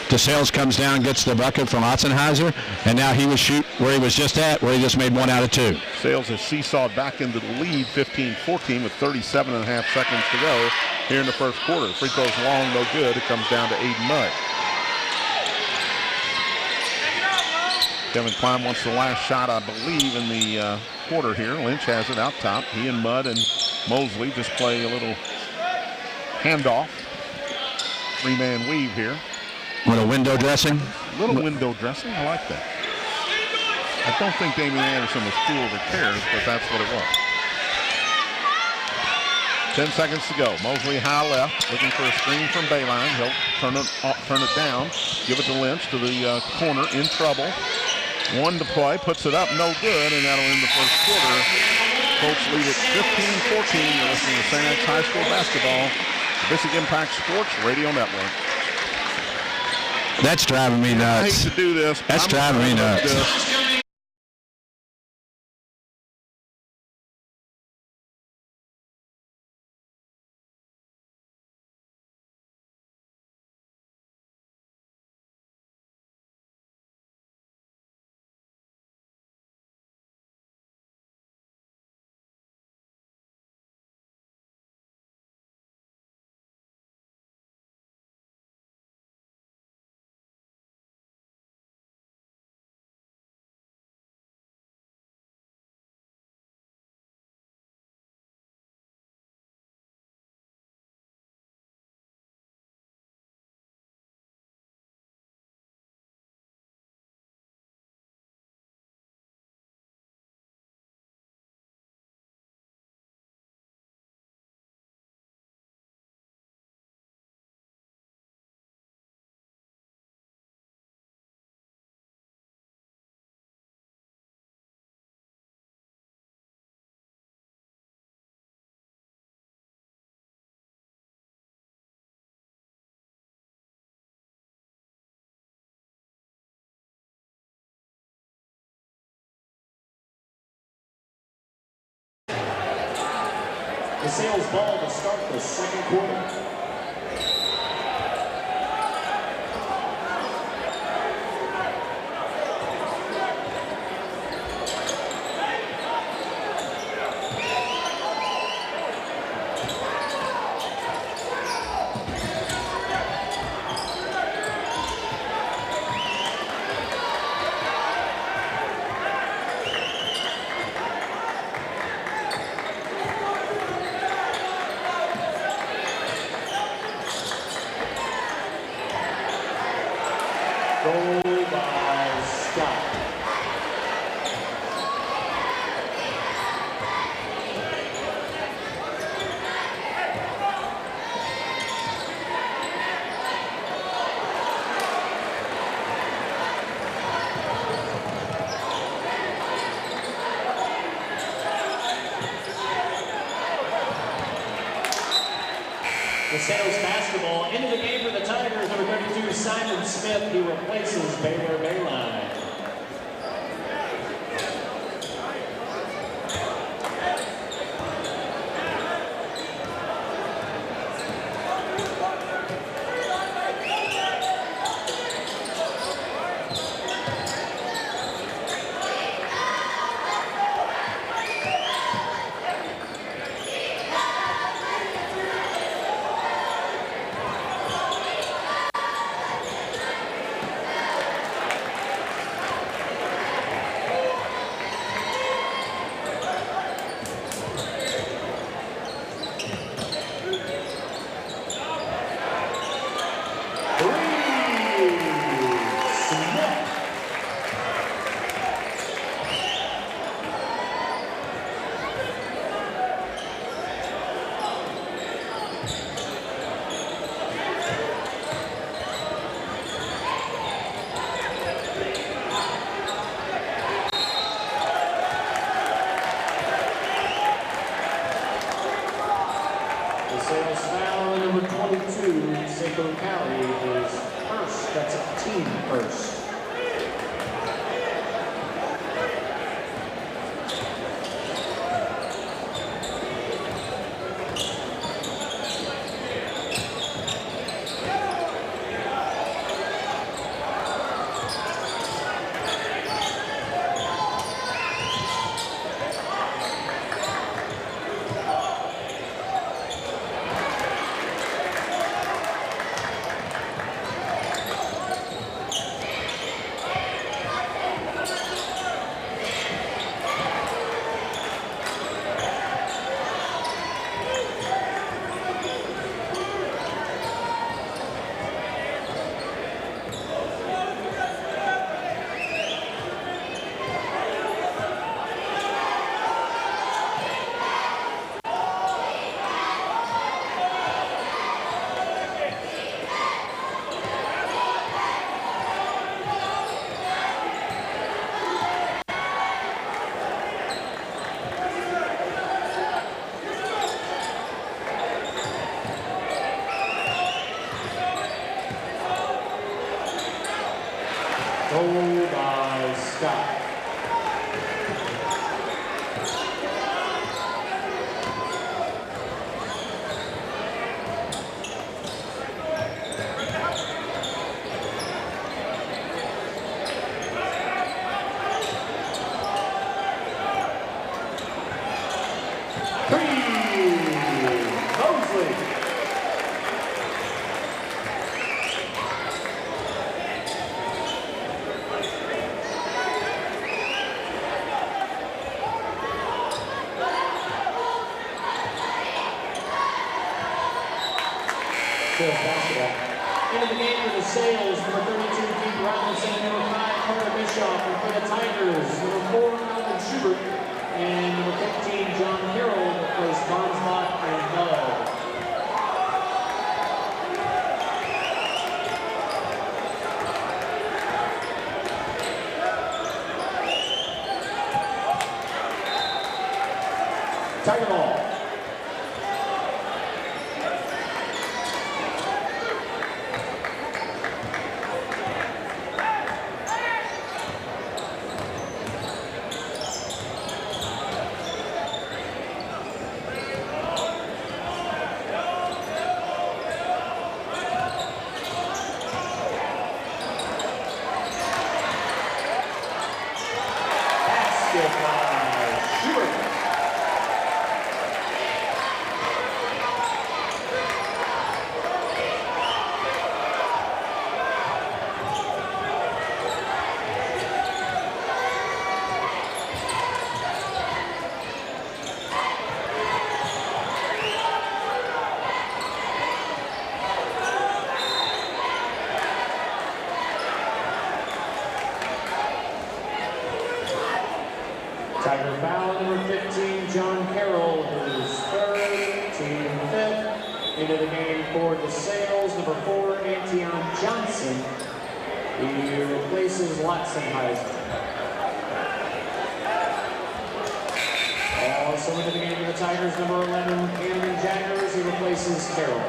Desales comes down, gets the bucket from Otzenheiser, and now he will shoot where he was just at, where he just made 1 out of 2. Desales has seesawed back into the lead, 15-14 with 37.5 seconds to go here in the first quarter. Free throw's long, no good. It comes down to Aiden Mudd. Kevin Klein wants the last shot, I believe, in the quarter here. Lynch has it out top. He and Mudd and Mosley just play a little handoff. 3-man weave here. Little window dressing? Little window dressing, I like that. I don't think Damian Anderson was fooled or cares, but that's what it was. 10 seconds to go. Mosley high left, looking for a screen from Bayline. He'll turn it down, give it to Lynch to the corner, in trouble. 1 to play, puts it up, no good, and that'll end the first quarter. Colts lead at 15-14. You're listening to St. X High School basketball, Basic Impact Sports Radio Network. That's driving me nuts. I hate to do this. That's driving me nuts. Desales ball to start the second quarter. Desales basketball into the game for the Tigers. Number 32, Simon Smith. He replaces Baylor Bayline. Desales foul on number 22, Seiko Cali, is first. That's a team first. Goal by Scott. Into the game for the Desales, number 32, Keith Robinson, number 5, Carter Bischoff, and for the Tigers, number 4, Calvin Schubert, and number 15, John Carroll, replace Barnsbach and Bell. Tiger ball. Tiger foul, number 15, John Carroll, who's third, team fifth. Into the game for the Desales, number 4, Antion Johnson. He replaces Latzenheiser. Also into the game for the Tigers, number 11, Camden Jaggers. He replaces Carroll.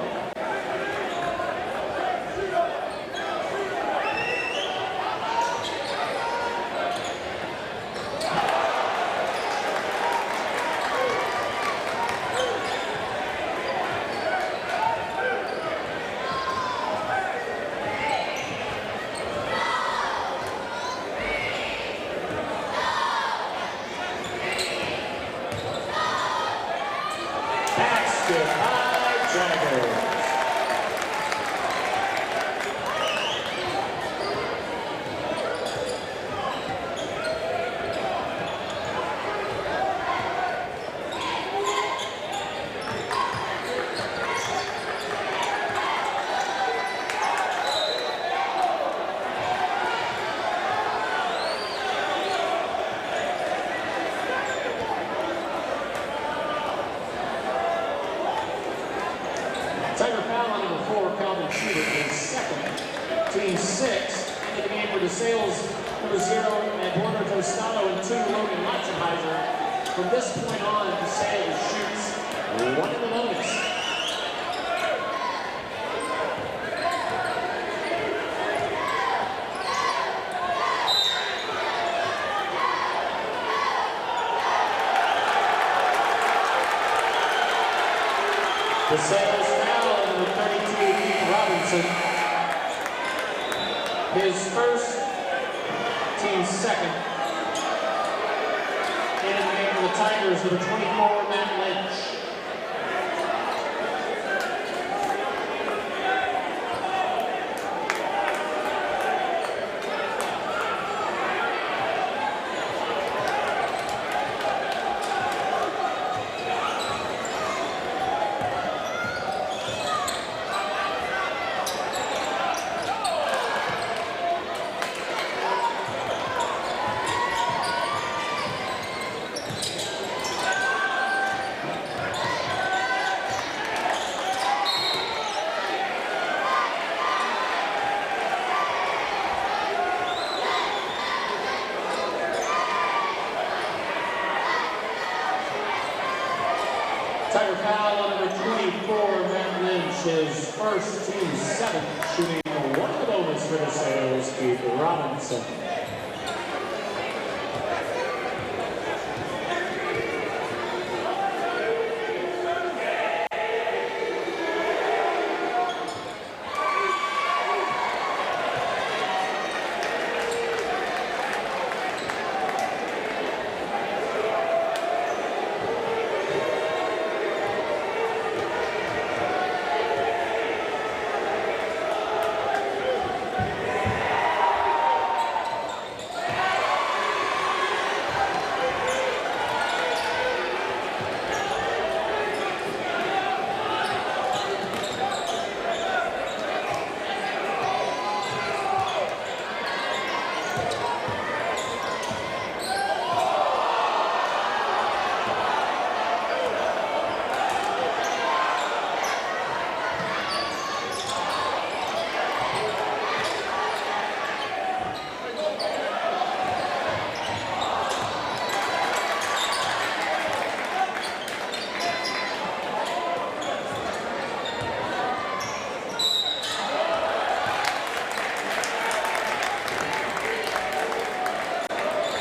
Tiger foul on number 4, Calvin Schubert, is second. Team 6, into the game for Desales, number 0, Eduardo Tostado, and 2, Logan Latzenheiser. From this point on, Desales shoots one of the longest. Desales foul on number 32, Keith Robinson. His first, team's second. In the game for the Tigers, number 24, Matt Lynch. Tiger foul on number 24, Matt Lynch, his first, team seventh, shooting one of the bonus for Desales, Keith Robinson.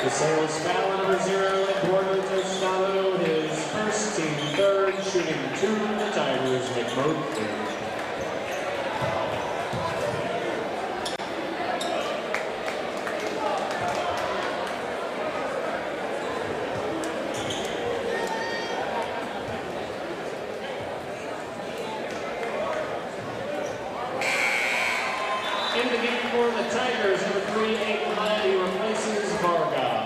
Desales foul number 0, Eduardo Tostado, his first, team third, shooting two for the Tigers, McMurphy. In the game for the Tigers, number 3, Aiden Ladd, he replaces Varga.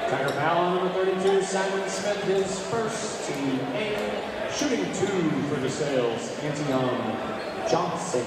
Tiger foul on number 32, Simon Smith, his first, team 8, shooting 2 for Desales, Antion Johnson.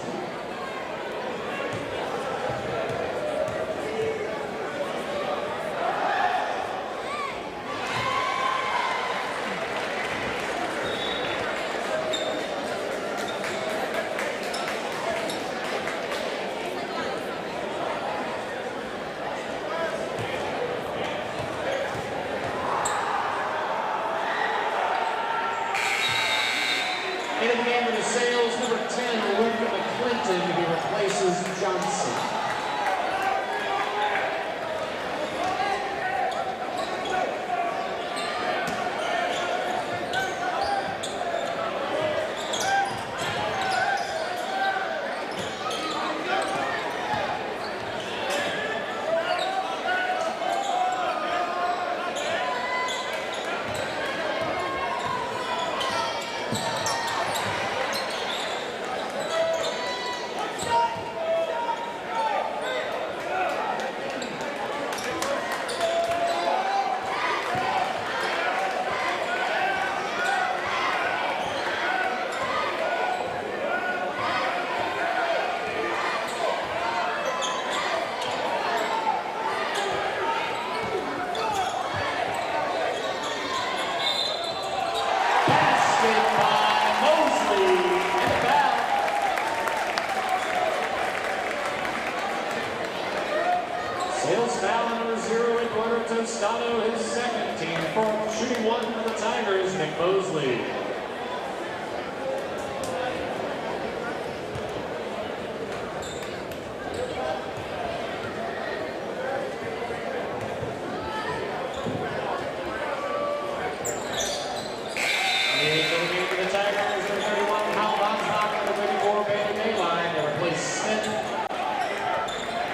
In the game of Desales, number 10, Luke McClinton, he replaces Johnson. Estado, his second. Team fourth, shooting one for the Tigers, Nick Mosley.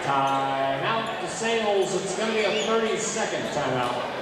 Timeout, Desales. It's going to be a 30-second timeout.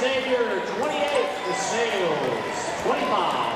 Xavier, 28, Desales, 25.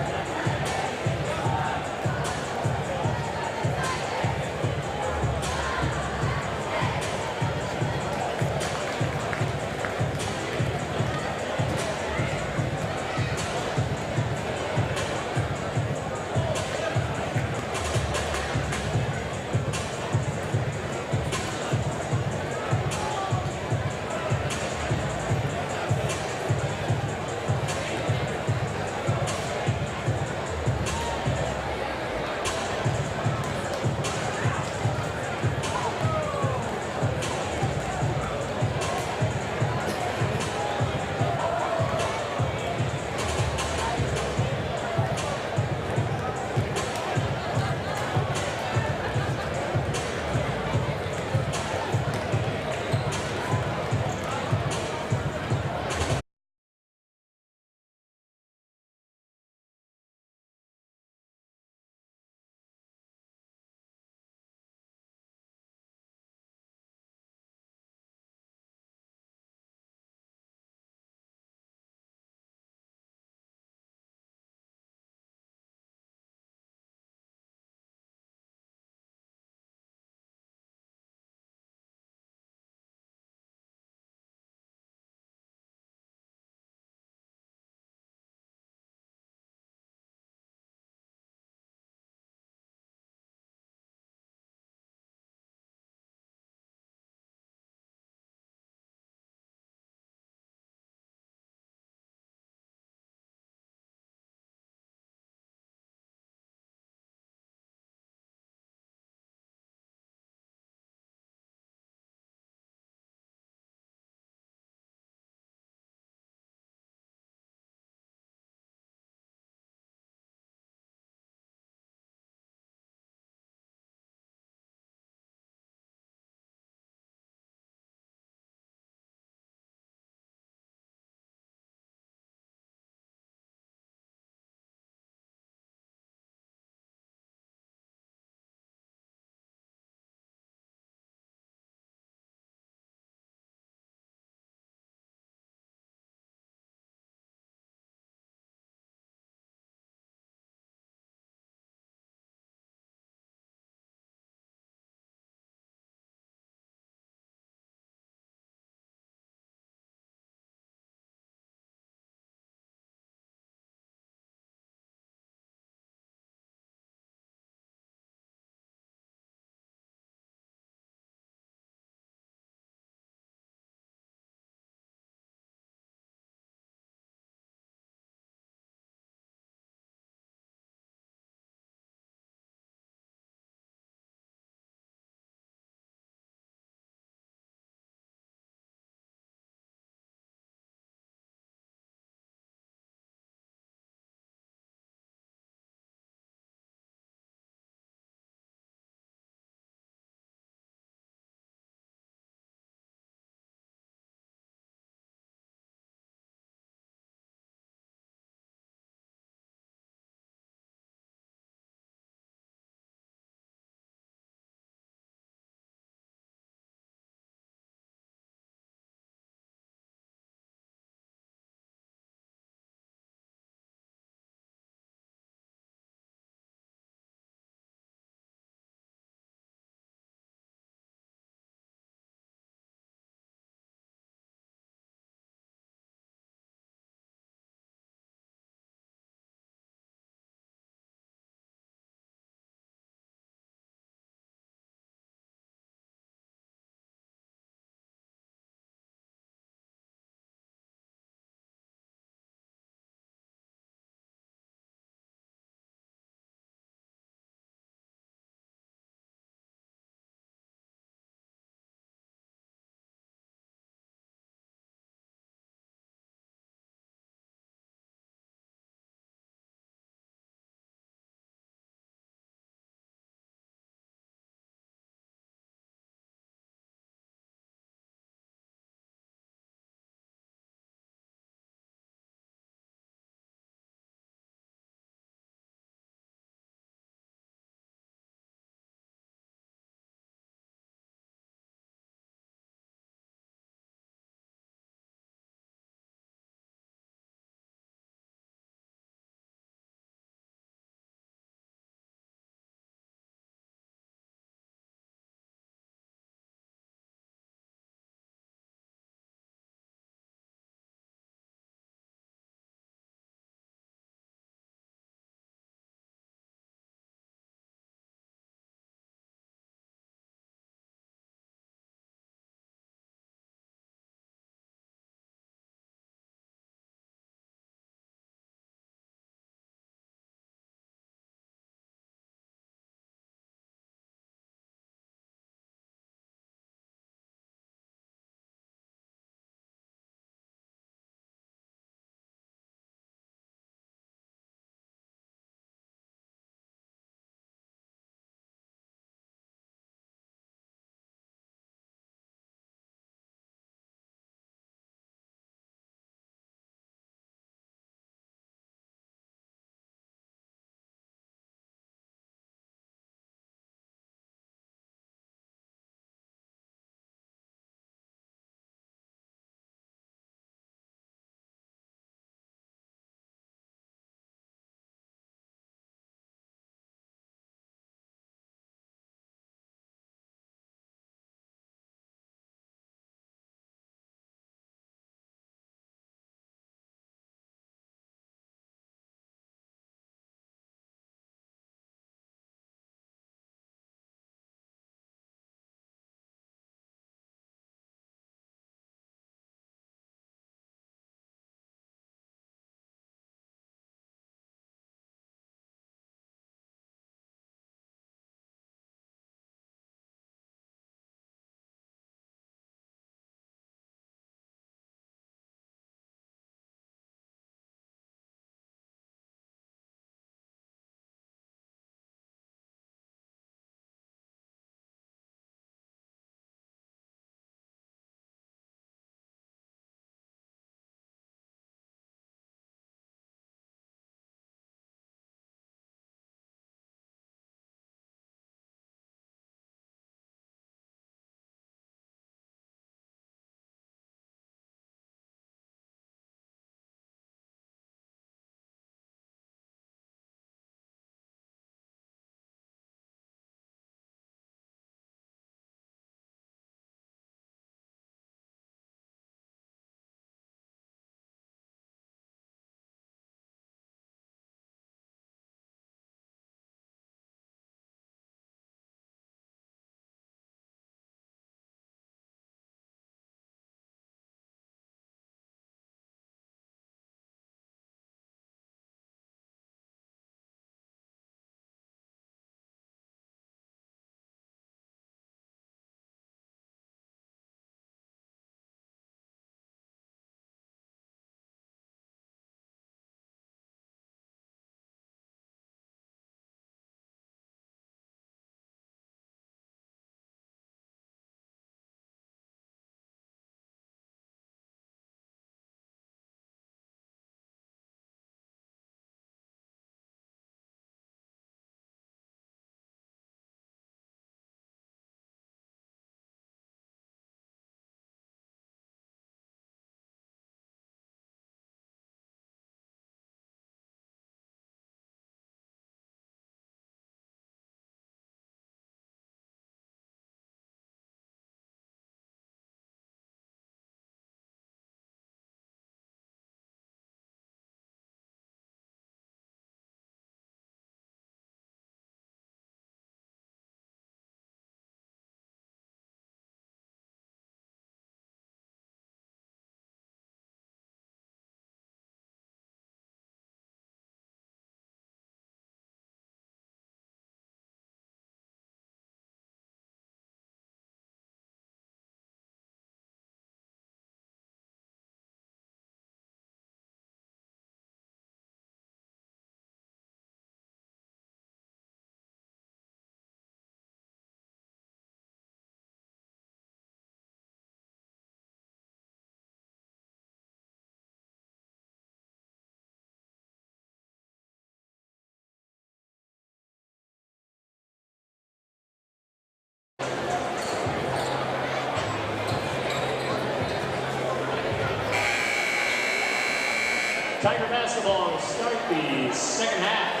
Tiger basketball start the second half.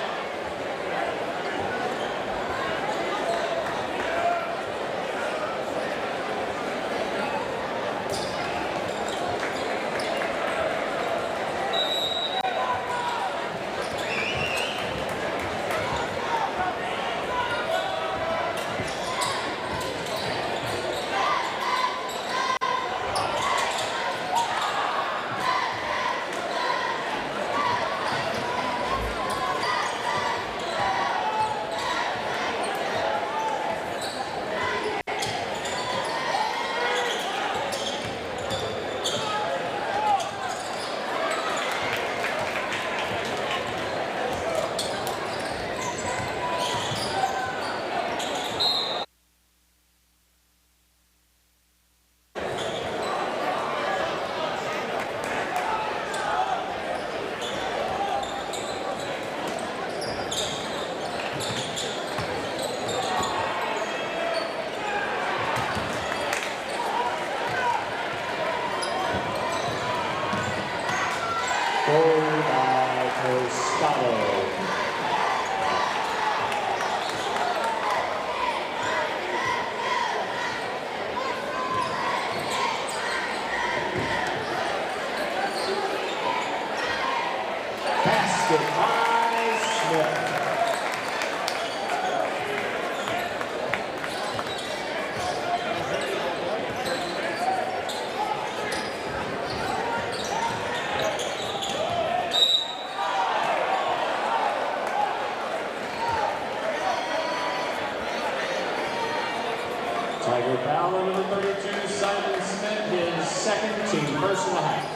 Tiger foul on number 32, Simon Smith, his second team first in the half.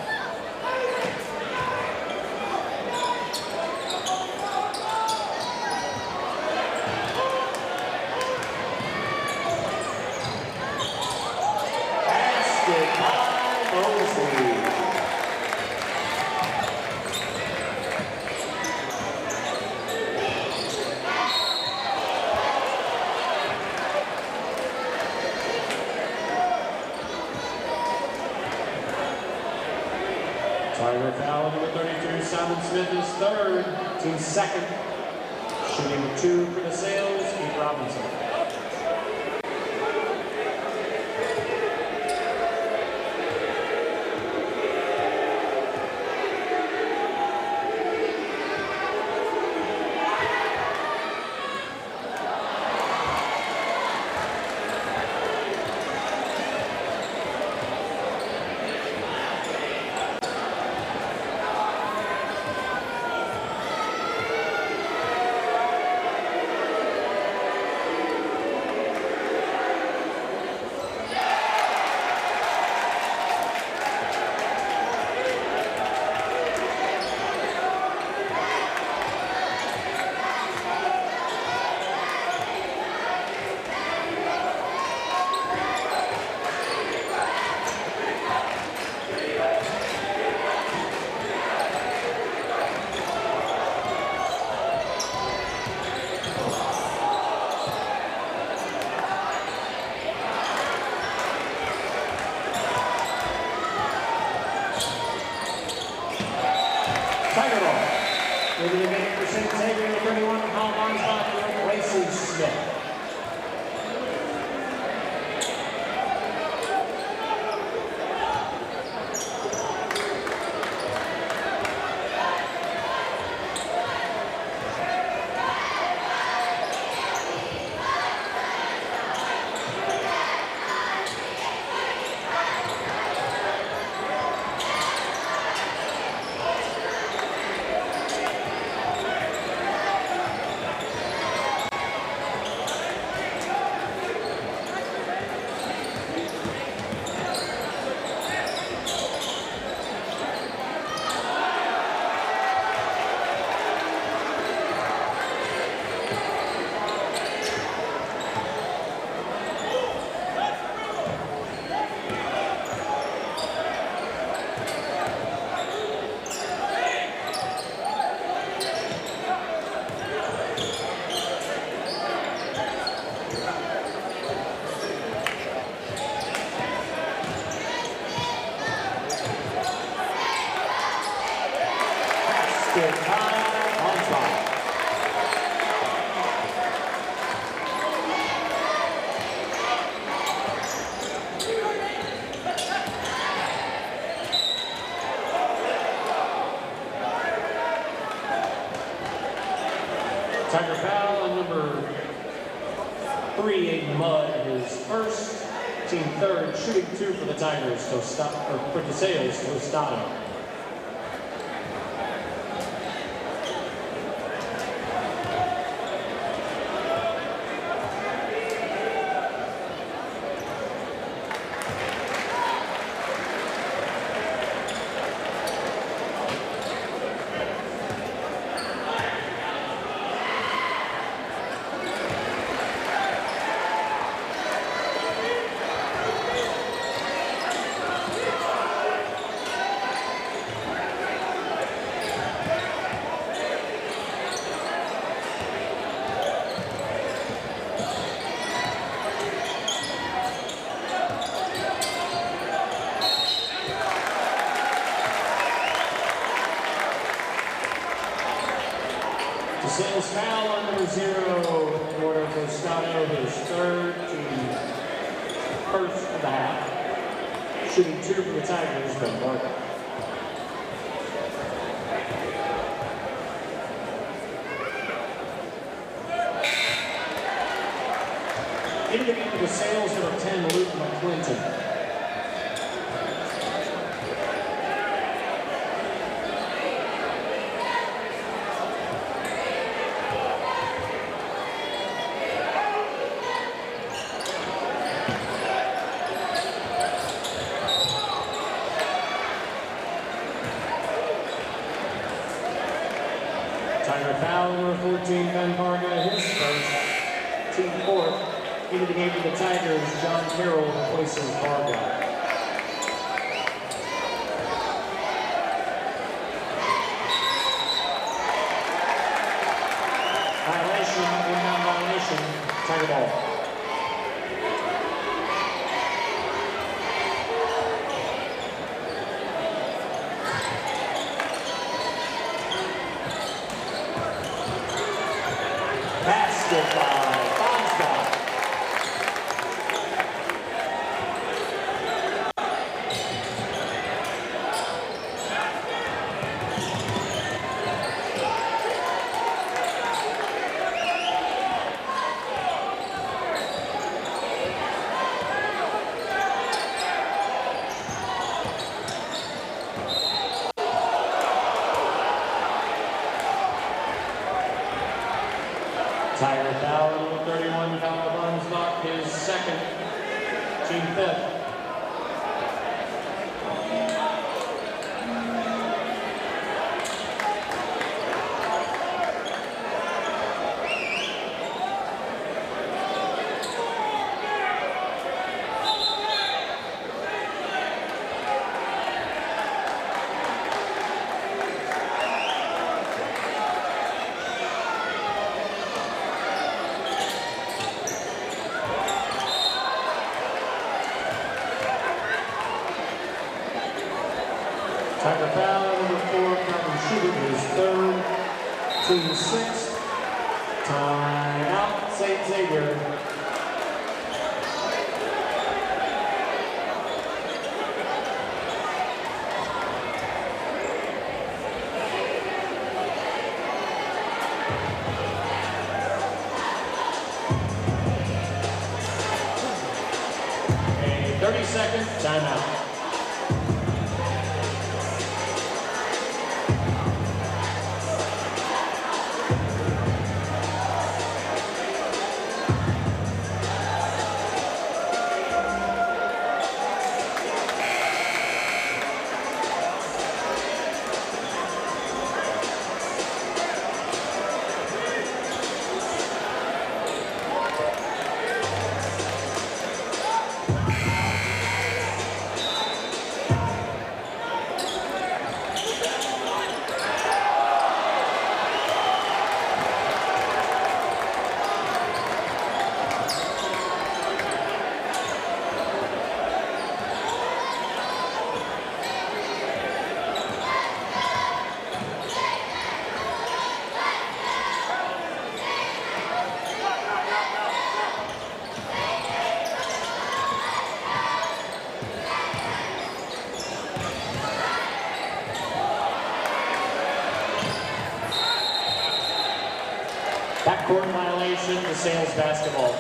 Basket by Mosley. Tiger foul number 32, Simon Smith is third, team second. Shooting 2 for the Desales, Keith Robinson. Tiger ball. Moving the game for St. Xavier, the 31 from Columbine's Lacey Smith. Basket time on top. Tiger foul on number 3, Aiden Mudd, his first, team third, shooting 2 for the Tigers, for Desales, Tostado. Desales foul on number 0, Eduardo Tostado, his third, team first of the half. Shooting 2 for the Tigers, Ben Barker. In the game for Desales, number 10, Luke McClinton. Tiger foul, number 14, Ben Varga, his first, team fourth. Into the game for the Tigers, John Carroll replaces Varga. Violation, inbound violation, Tiger ball. Basket by Bonstock. Tiger foul, number 31, Kyle Bonstock, his second, team fifth. Tiger foul, number 4, Kevin Klein, his third, team sixth. Time out, St. Xavier. A 30-second timeout. Backcourt violation, DeSales basketball.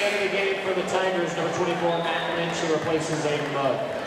End of the game for the Tigers, number 24, Matt Lynch, who replaces Aiden Mudd.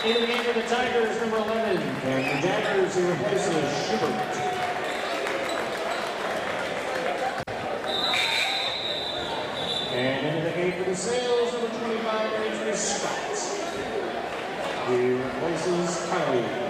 In the game for the Tigers, number 11, and the Daggers, who replaces Schubert. And into the game for the Sales, number 25, Andrew Scott, who replaces Kylie.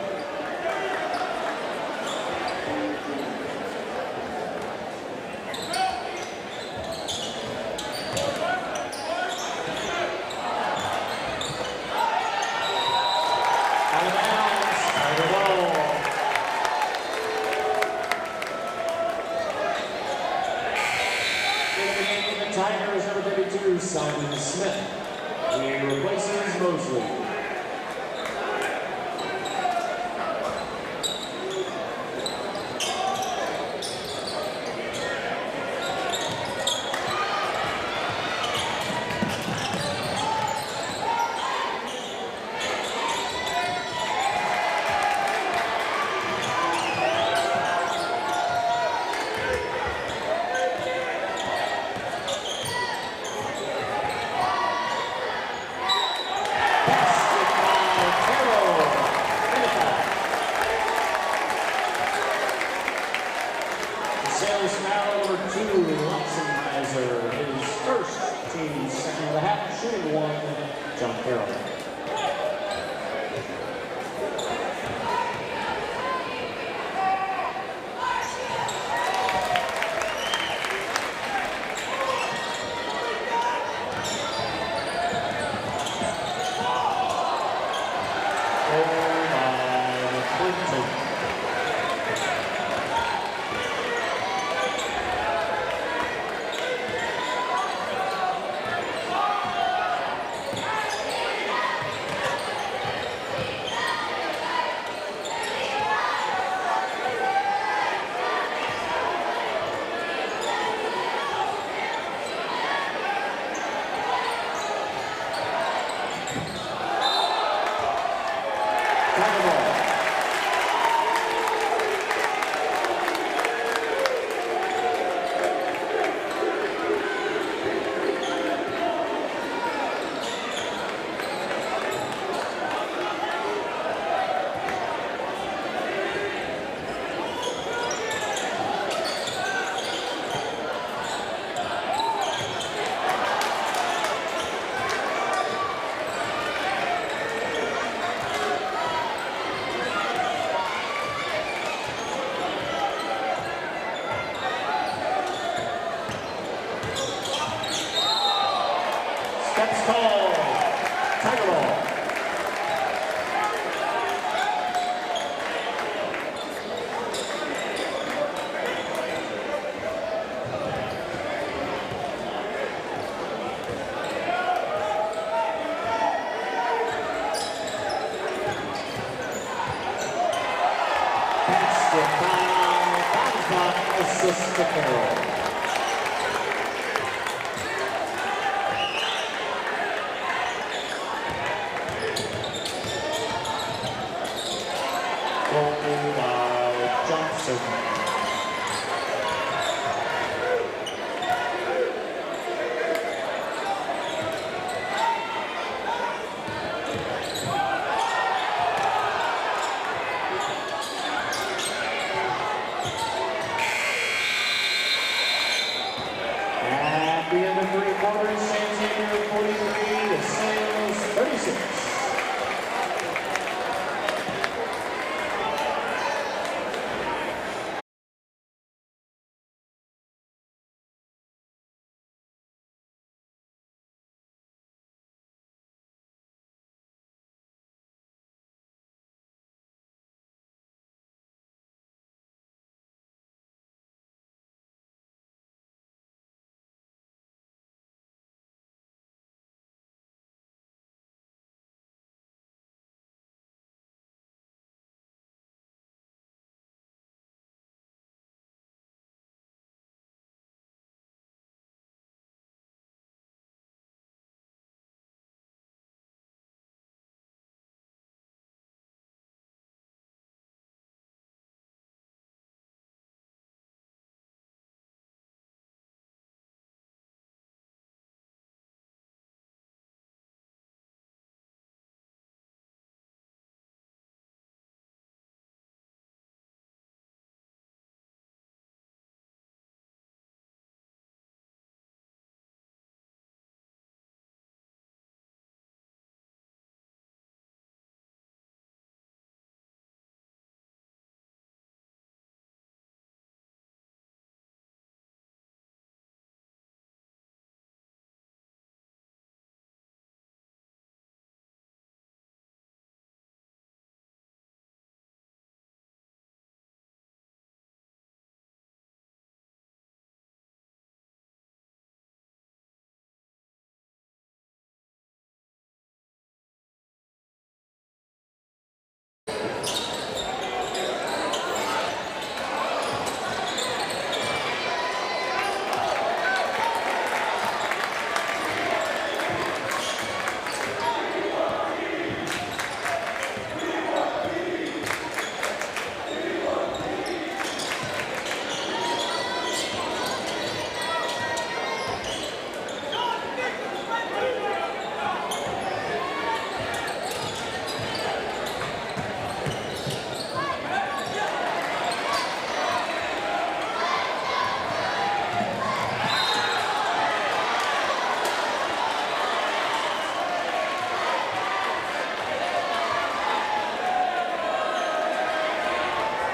Simon Smith, he replaces Mosley.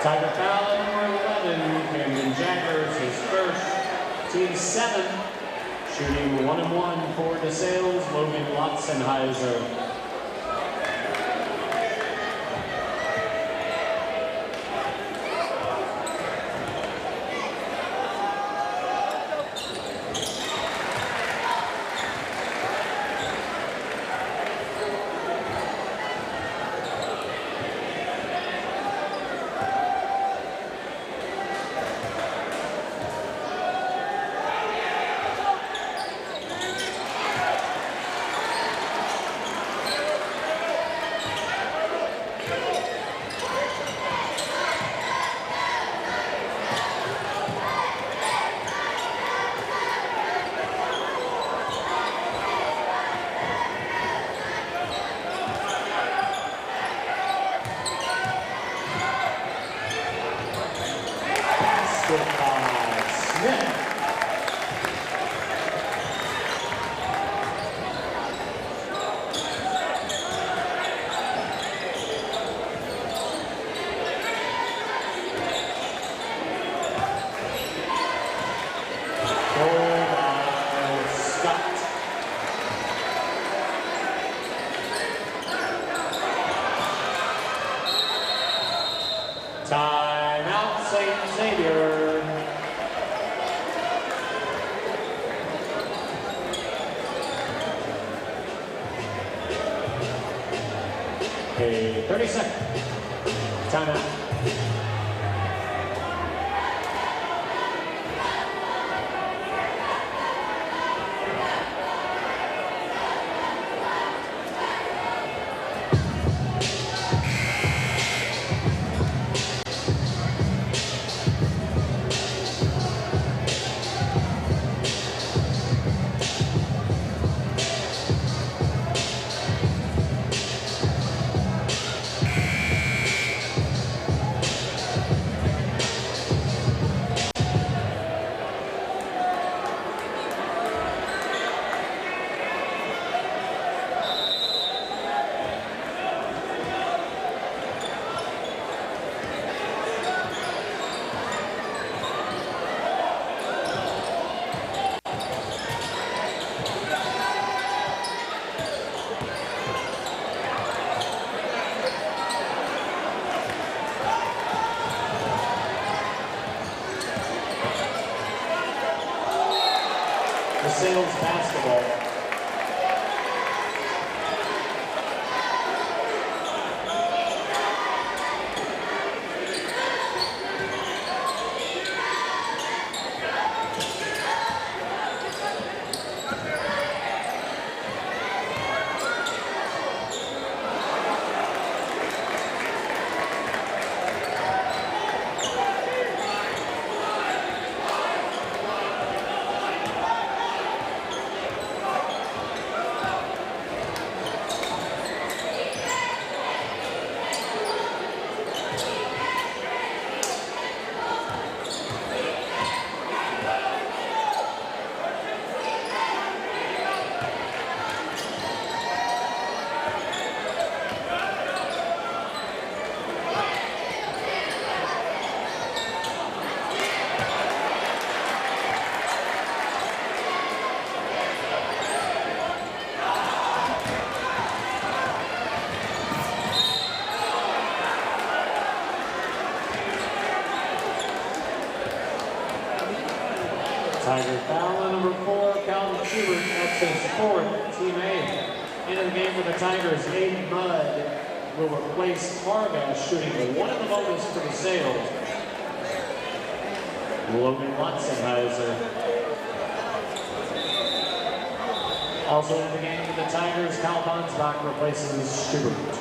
Tiger foul number 11, Camden Jaggers, his first. Team 7, shooting 1-1 for Desales, Logan Lotzenheiser. Timeout, St. Xavier. A 30-second timeout. Desales basketball. Tiger foul on number 4, Calvin Schubert, that's his 4th, Team A. Into the game for the Tigers, Aiden Mudd will replace Harbash, shooting 1 in the bonus for the Desales. Logan Lotzenheiser. Also in the game for the Tigers, Cal Bonsbach replaces Schubert.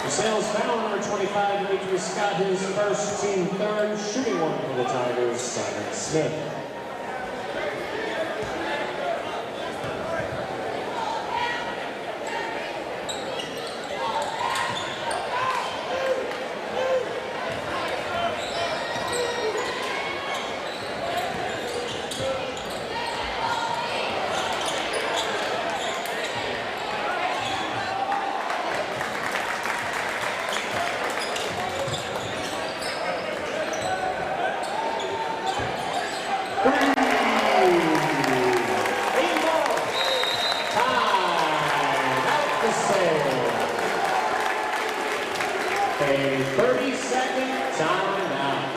Desales foul number 25, Demetrius Scott, his first, team third, shooting one for the Tigers, Simon Smith. A 30-second timeout.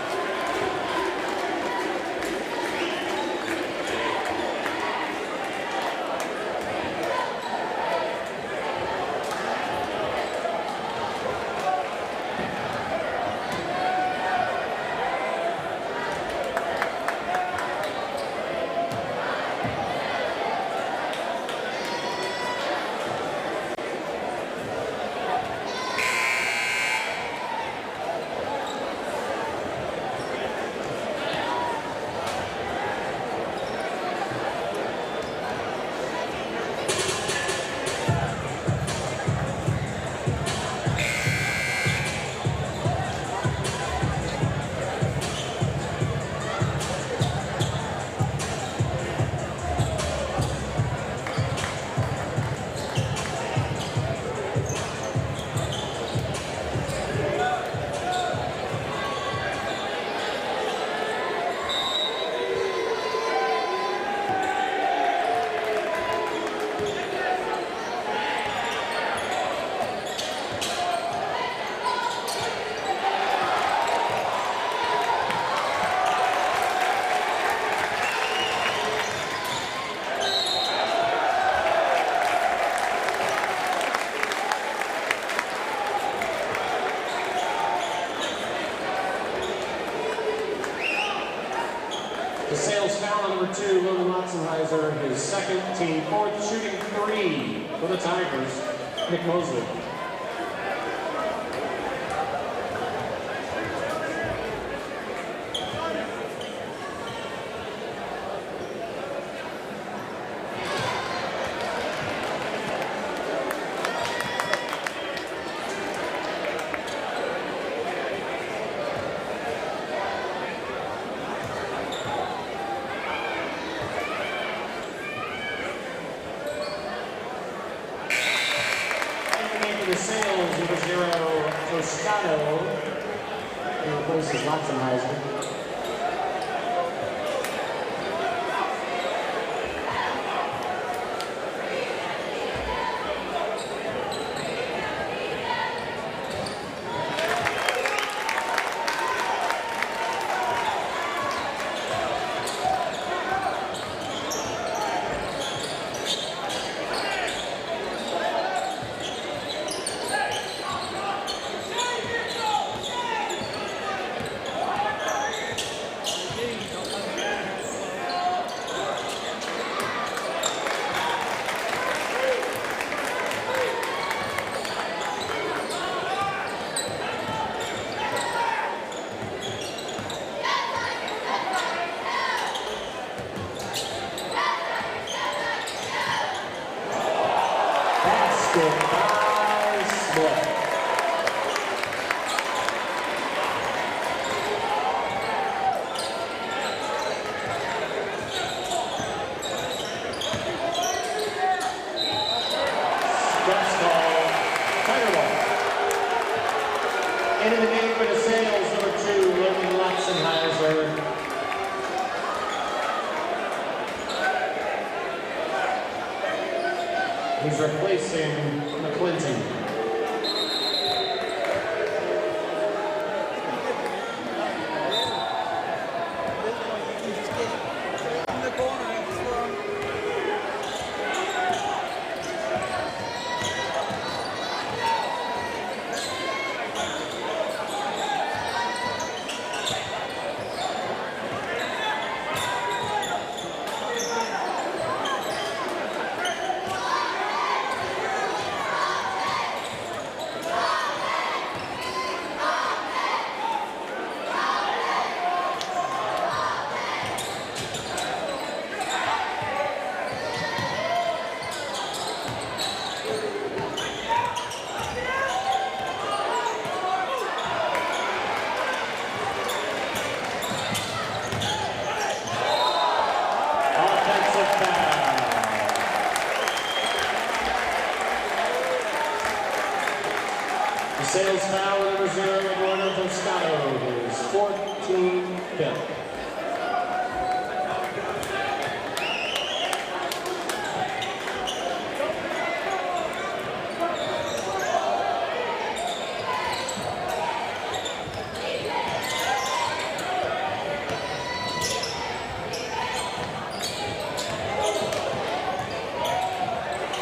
Desales foul number 2, Logan Lotzenheiser, his second, team fourth, shooting 3 for the Tigers, Nick Mosley. Desales, number 0, Toscano, who replaces Lotzenheiser. Into the game for Desales, number 2, Logan Lotzenheiser. He's replacing McClinton. Desales foul, number 0, Eduardo Toscano, his 14th.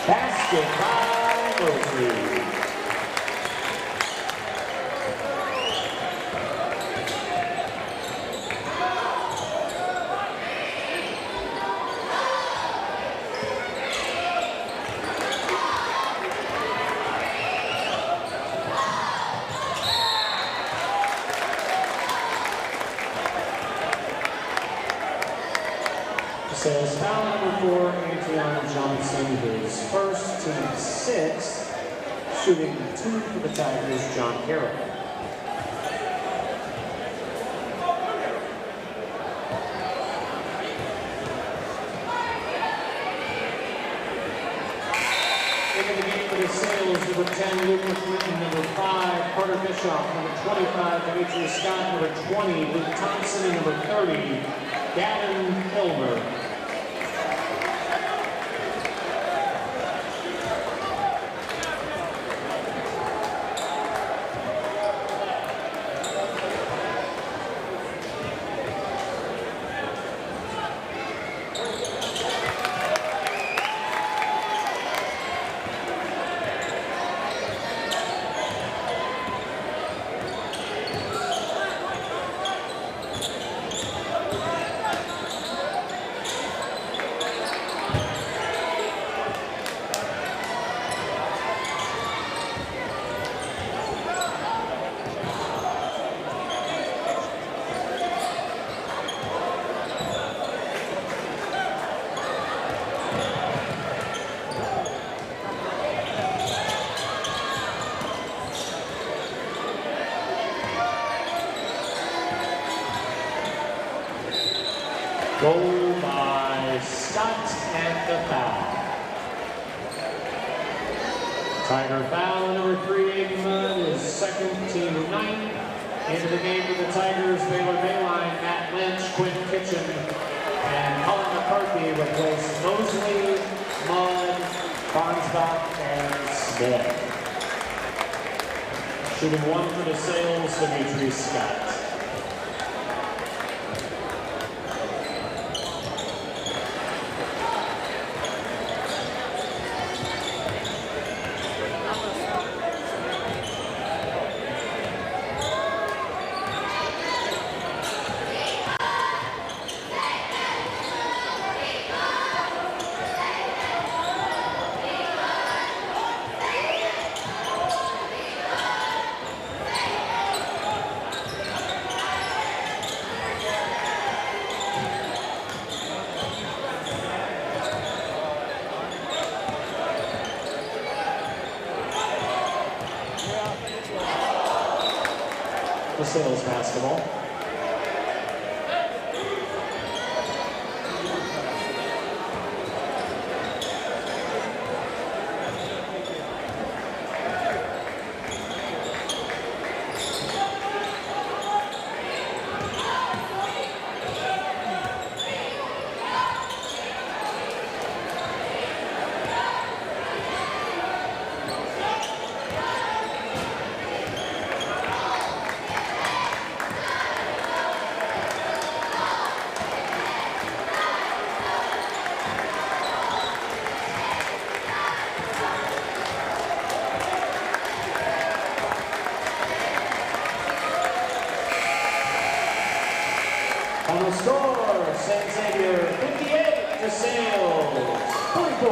Basket by Mosley. Desales foul, number 4, Antion Johnson, his first, team 6th. Shooting 2 for the Tigers, John Carroll. Into the game for the Desales, number 10, Luke McClinton, number 5, Carter Bischoff, number 25, Demetrius Scott, number 20, Luke Thompson, and number 30, Gavin Hilmer. Goal by Scott at the foul. Tiger foul, number 3, Aiden Mudd, his second, team 9th. Into the game for the Tigers, Baylor Bayline, Matt Lynch, Quinn Kitchen, and Colin McCarthy replace Mosley, Mudd, Barnsbach, and Smith. Shooting 1 for the Desales, Demetrius Scott. Desales basketball. On the score, St. Xavier 58, Desales 44.